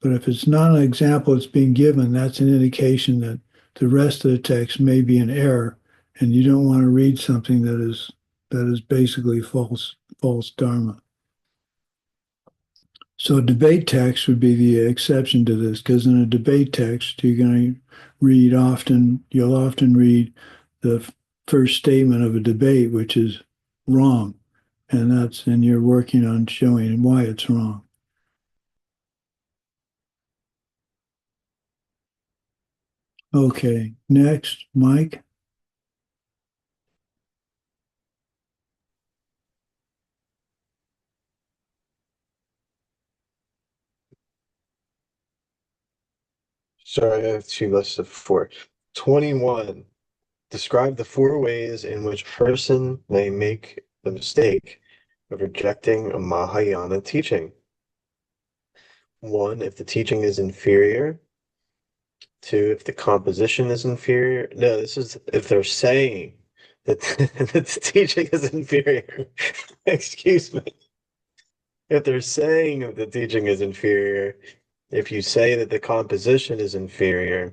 But if it's not an example that's being given, that's an indication that the rest of the text may be an error, and you don't want to read something that is basically false dharma. So a debate text would be the exception to this, because in a debate text, you'll often read the first statement of a debate, which is wrong, and you're working on showing why it's wrong. Okay, next, Mike. Sorry, I have two lists of four. 21. Describe the four ways in which a person may make the mistake of rejecting a Mahayana teaching. 1, if the teaching is inferior. 2, if the composition is inferior. No, this is if they're saying that, that the teaching is inferior. Excuse me. If they're saying that the teaching is inferior, if you say that the composition is inferior,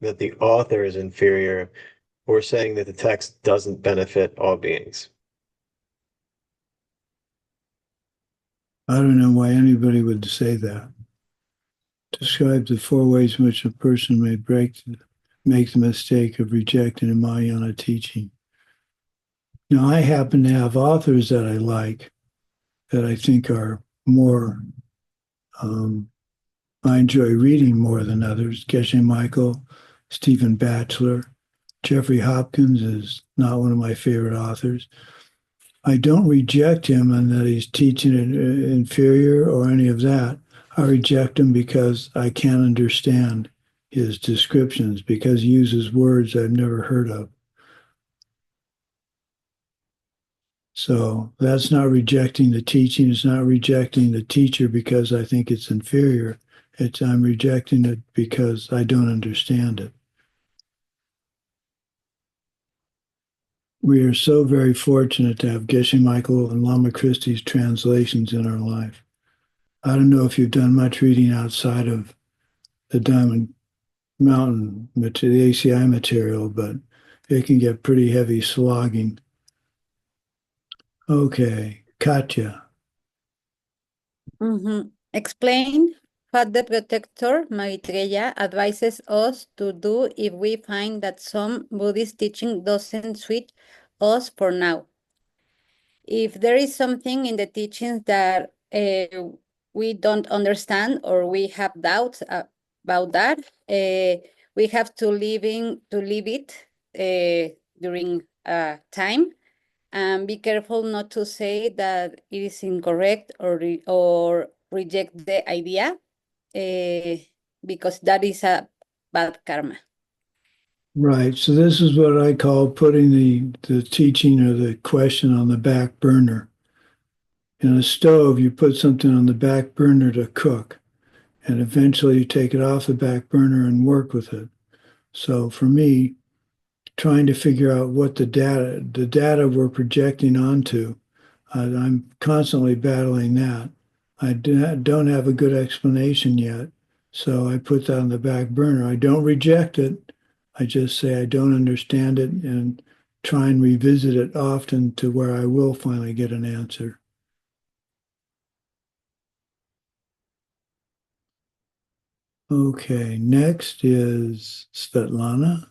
that the author is inferior, or saying that the text doesn't benefit all beings. I don't know why anybody would say that. Describe the four ways in which a person may make the mistake of rejecting a Mahayana teaching. Now, I happen to have authors that I like, that I think are more, I enjoy reading more than others. Geshe Michael, Stephen Batchelor, Jeffrey Hopkins is not one of my favorite authors. I don't reject him and that he's teaching it inferior or any of that. I reject him because I can't understand his descriptions, because he uses words I've never heard of. So that's not rejecting the teaching. It's not rejecting the teacher because I think it's inferior. I'm rejecting it because I don't understand it. We are so very fortunate to have Geshe Michael and Lama Christie's translations in our life. I don't know if you've done much reading outside of the Diamond Mountain, the ACI material, but it can get pretty heavy slogging. Okay, Katya. Explain what the protector Maitreya advises us to do if we find that some Buddhist teaching doesn't suit us for now. If there is something in the teachings that we don't understand or we have doubts about that, we have to leave it during time, and be careful not to say that it is incorrect or reject the idea, because that is a bad karma. Right. So this is what I call putting the teaching or the question on the back burner. In a stove, you put something on the back burner to cook, and eventually you take it off the back burner and work with it. So for me, trying to figure out what the data we're projecting onto, I'm constantly battling that. I don't have a good explanation yet, so I put that on the back burner. I don't reject it. I just say I don't understand it and try and revisit it often to where I will finally get an answer. Okay, next is Svetlana.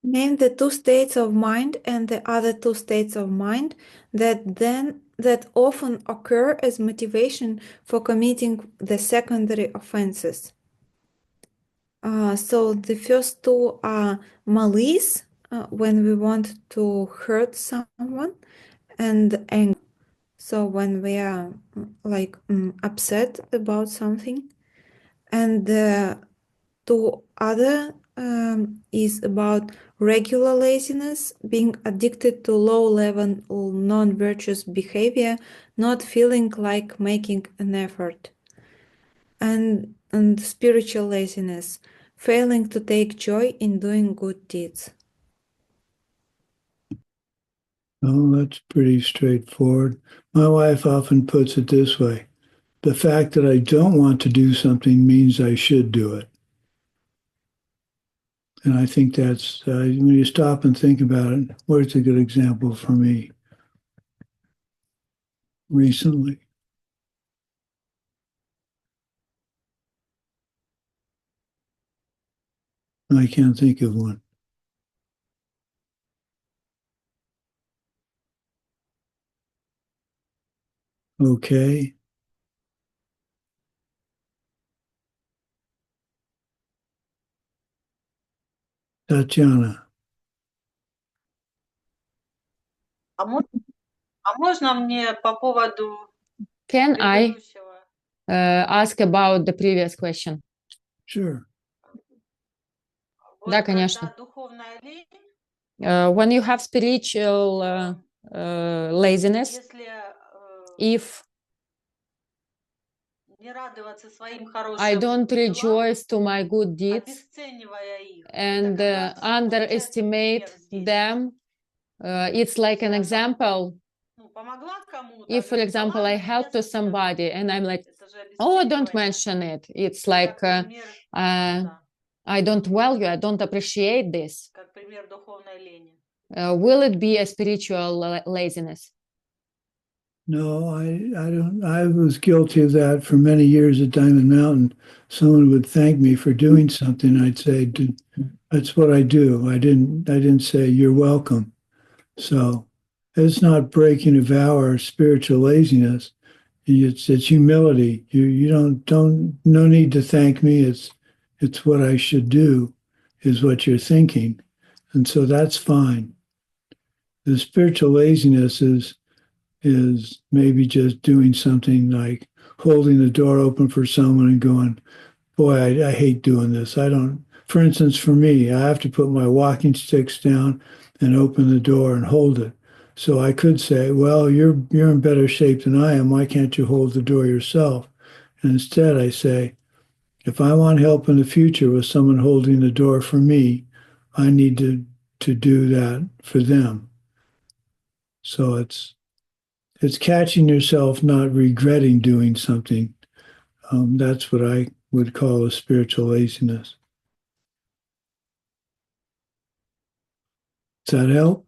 Name the two states of mind and the other two states of mind that often occur as motivation for committing the secondary offenses. So the first two are malice, when we want to hurt someone, and anger. So when we are upset about something, and the two other is about regular laziness, being addicted to low-level non-virtuous behavior, not feeling like making an effort, and spiritual laziness, failing to take joy in doing good deeds. Oh, that's pretty straightforward. My wife often puts it this way. The fact that I don't want to do something means I should do it. And I think that's, when you stop and think about it, where's a good example for me recently? I can't think of one. Okay. Tatiana. А можно мне по поводу Can I предыдущего? ask about the previous question? Sure. Да, Вот конечно. когда духовная лень, When you have spiritual laziness, если if не радоваться своим I хорошим don't делам, rejoice to my good deeds обесценивая их, and это как раз получается underestimate пример здесь. them, it's like an example. Ну, помогла кому-то, If, for говорит, да example, I ладно, help to без этого. somebody and I'm like, Это же oh, don't обесценивание. mention it. It's Как like, пример, да, I don't value, I don't appreciate this. как пример духовной лени. Will it be a spiritual laziness? No, I don't. I was guilty of that for many years at Diamond Mountain. Someone would thank me for doing something. I'd say, "That's what I do." I didn't say, "You're welcome." So it's not breaking a vow or spiritual laziness. It's humility. You don't no need to thank me. It's what I should do, is what you're thinking, and so that's fine. The spiritual laziness is maybe just doing something like holding the door open for someone and going, boy, I hate doing this. for instance, for me, I have to put my walking sticks down and open the door and hold it. So I could say, well, you're in better shape than I am. Why can't you hold the door yourself? And instead I say, if I want help in the future with someone holding the door for me, I need to do that for them. So it's catching yourself not regretting doing something. That's what I would call a spiritual laziness. Does that help?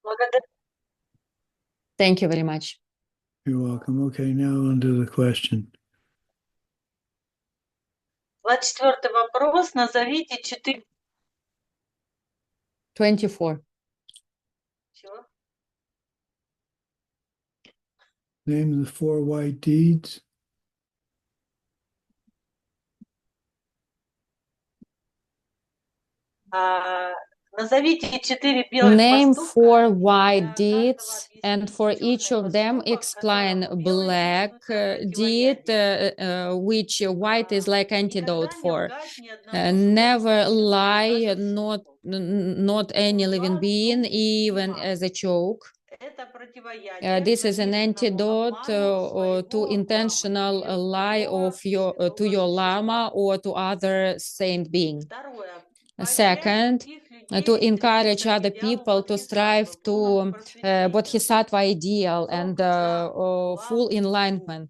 Благодарю. Thank you very much. You're welcome. Okay, now on to the question. 24-й вопрос. Назовите 4... 24. Чего? Name the 4 white deeds. Назовите 4 белых Name поступка. 4 white deeds, and for each of them explain black deed, which white is like antidote for. Never lie, not any living being, even as a joke. This is an antidote to intentional lie of to your lama or to other saint being. Second, to encourage other people to strive to bodhisattva ideal and full enlightenment.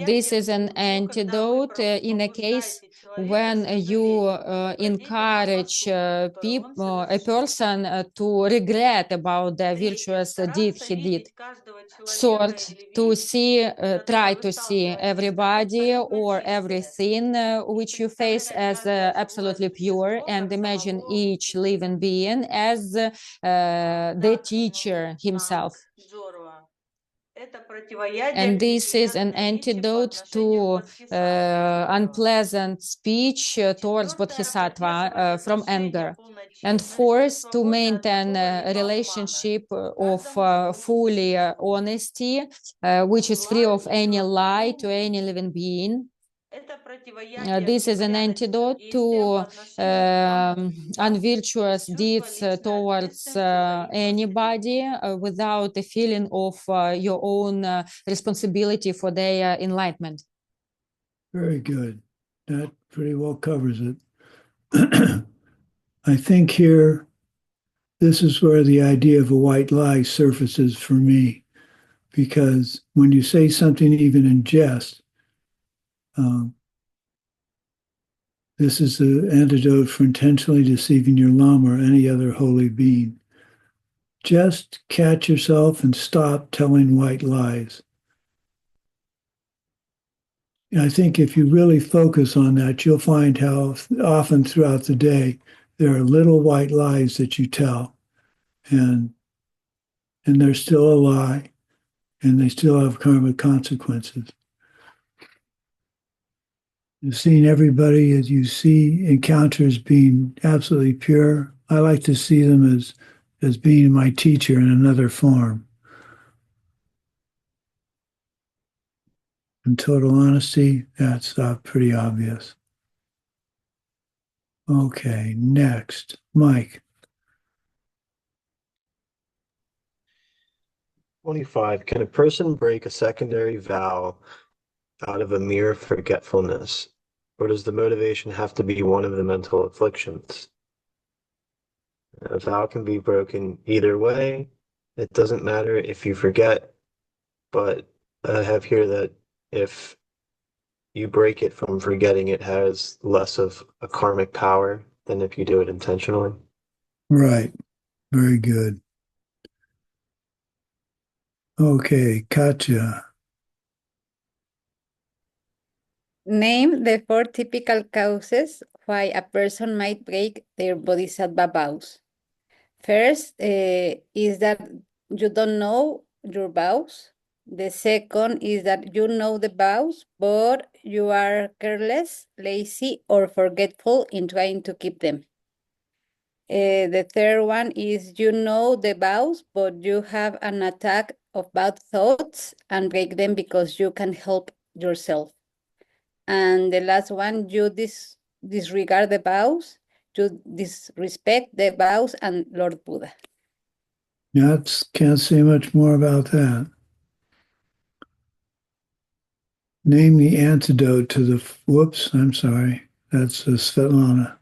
This is an antidote in a case when you encourage a person to regret about the virtuous deed he did. Third, to see, try to see everybody or everything which you face as absolutely pure, and imagine each living being as the teacher himself. And this is an antidote to unpleasant speech towards bodhisattva from anger. And fourth, to maintain a relationship of fully honesty, which is free of any lie to any living being. This is an antidote to unvirtuous deeds towards anybody without a feeling of your own responsibility for their enlightenment. Very good. That pretty well covers it. I think here, this is where the idea of a white lie surfaces for me, because when you say something even in jest, this is the antidote for intentionally deceiving your lama or any other holy being. Just catch yourself and stop telling white lies. And I think if you really focus on that, you'll find how often throughout the day there are little white lies that you tell, and they're still a lie, and they still have karmic consequences. You've seen everybody as you see encounters being absolutely pure. I like to see them as being my teacher in another form. In total honesty, that's pretty obvious. Okay, next, Mike. 25. Can a person break a secondary vow out of a mere forgetfulness, or does the motivation have to be one of the mental afflictions? A vow can be broken either way. It doesn't matter if you forget, but I have here that if you break it from forgetting, it has less of a karmic power than if you do it intentionally. Right. Very good. Okay, Katya. Name the 4 typical causes why a person might break their bodhisattva vows. First is that you don't know your vows. The second is that you know the vows, but you are careless, lazy, or forgetful in trying to keep them. The third one is you know the vows, but you have an attack of bad thoughts and break them because you can help yourself. And the last one, you disregard the vows, you disrespect the vows and Lord Buddha. Can't say much more about that. Name the antidote to the, whoops, I'm sorry. That's Svetlana.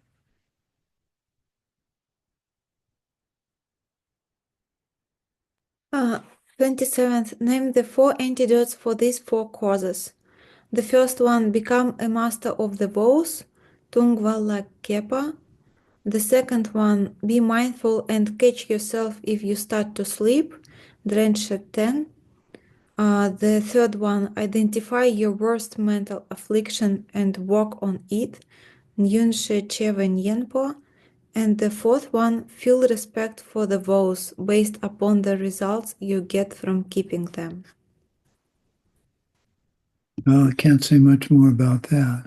27th, name the 4 antidotes for these 4 causes. The first one, become a master of the vows, Tungvala Kepa. The second one, be mindful and catch yourself if you start to sleep, Drensha 10. The third one, identify your worst mental affliction and work on it, Nyunshe Cheven Yenpo. And the fourth one, feel respect for the vows based upon the results you get from keeping them. Well, I can't say much more about that.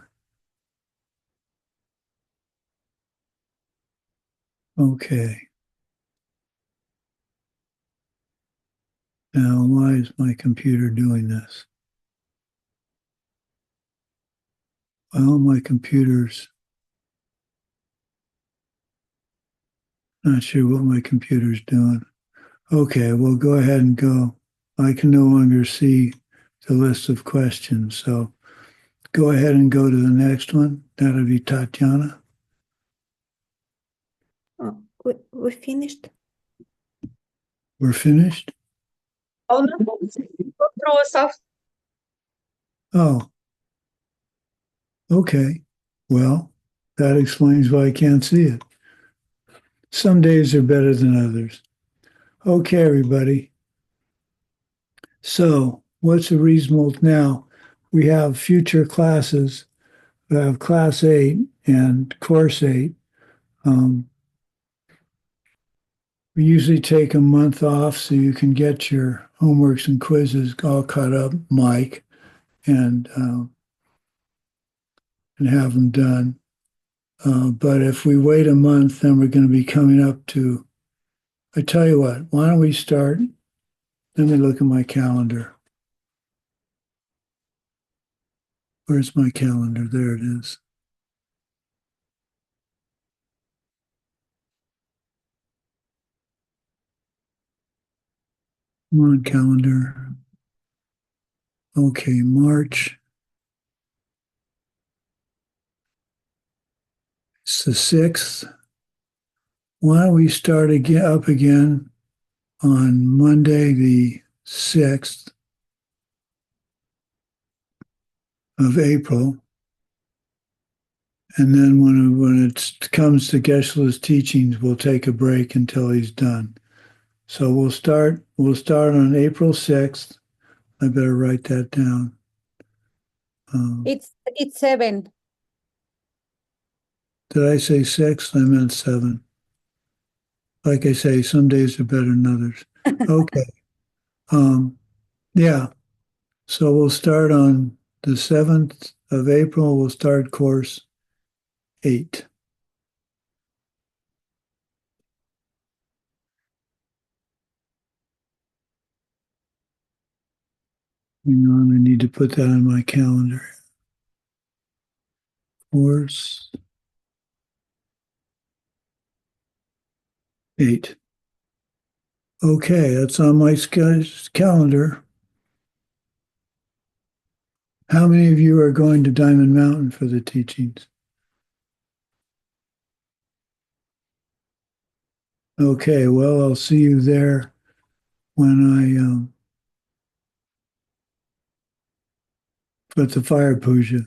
Okay. Now, why is my computer doing this? Well, my computer's not sure what my computer's doing. Okay, well, go ahead and go. I can no longer see the list of questions, so go ahead and go to the next one. That'll be Tatiana. We finished? We're finished? Вопросов. Oh, okay. Well, that explains why I can't see it. Some days are better than others. Okay, everybody. So, what's a reasonable now? We have future classes. We have class 8 and course 8. We usually take a month off so you can get your homeworks and quizzes all caught up, Mike, and have them done. But if we wait a month, then we're going to be coming up to, I tell you what, why don't we start? Let me look at my calendar. Where's my calendar? There it is. Come on, calendar. Okay, March. It's the 6th. Why don't we start up again on Monday, the 6th of April. And then when it comes to Geshe-la's teachings, we'll take a break until he's done. So we'll start on April 6th. I better write that down. It's 7. Did I say 6th? I meant 7. Like I say, some days are better than others. Okay. Yeah. So we'll start on the 7th of April. We'll start course 8. Hang on, I need to put that on my calendar. Course 8. Okay, that's on my calendar. How many of you are going to Diamond Mountain for the teachings? Okay, well, I'll see you there when I put the fire puja.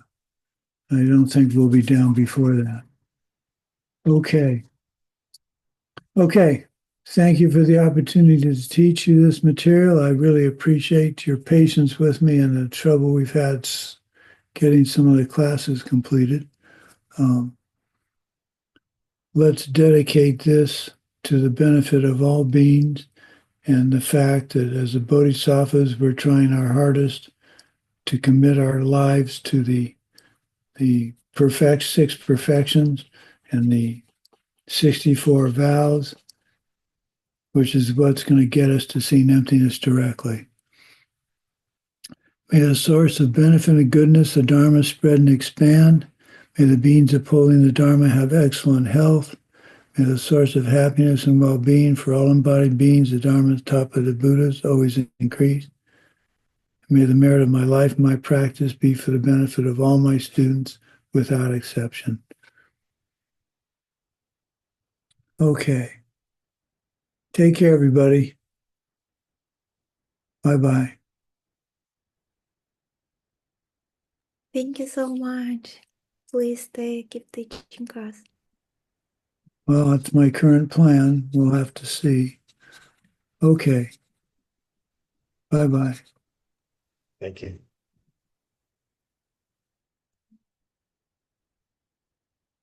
I don't think we'll be down before that. Okay. Okay. Thank you for the opportunity to teach you this material. I really appreciate your patience with me and the trouble we've had getting some of the classes completed. Let's dedicate this to the benefit of all beings and the fact that as the Bodhisattvas, we're trying our hardest to commit our lives to the 6 perfections and the 64 vows, which is what's going to get us to seeing emptiness directly. May the source of benefit and goodness, the Dharma, spread and expand. May the beings upholding the Dharma have excellent health. May the source of happiness and well-being for all embodied beings, the Dharma, the top of the Buddhas, always increase. May the merit of my life and my practice be for the benefit of all my students without exception. Okay. Take care, everybody. Bye-bye. Thank you so much. Please keep teaching us. Well, it's my current plan. We'll have to see. Okay. Bye-bye. Thank you.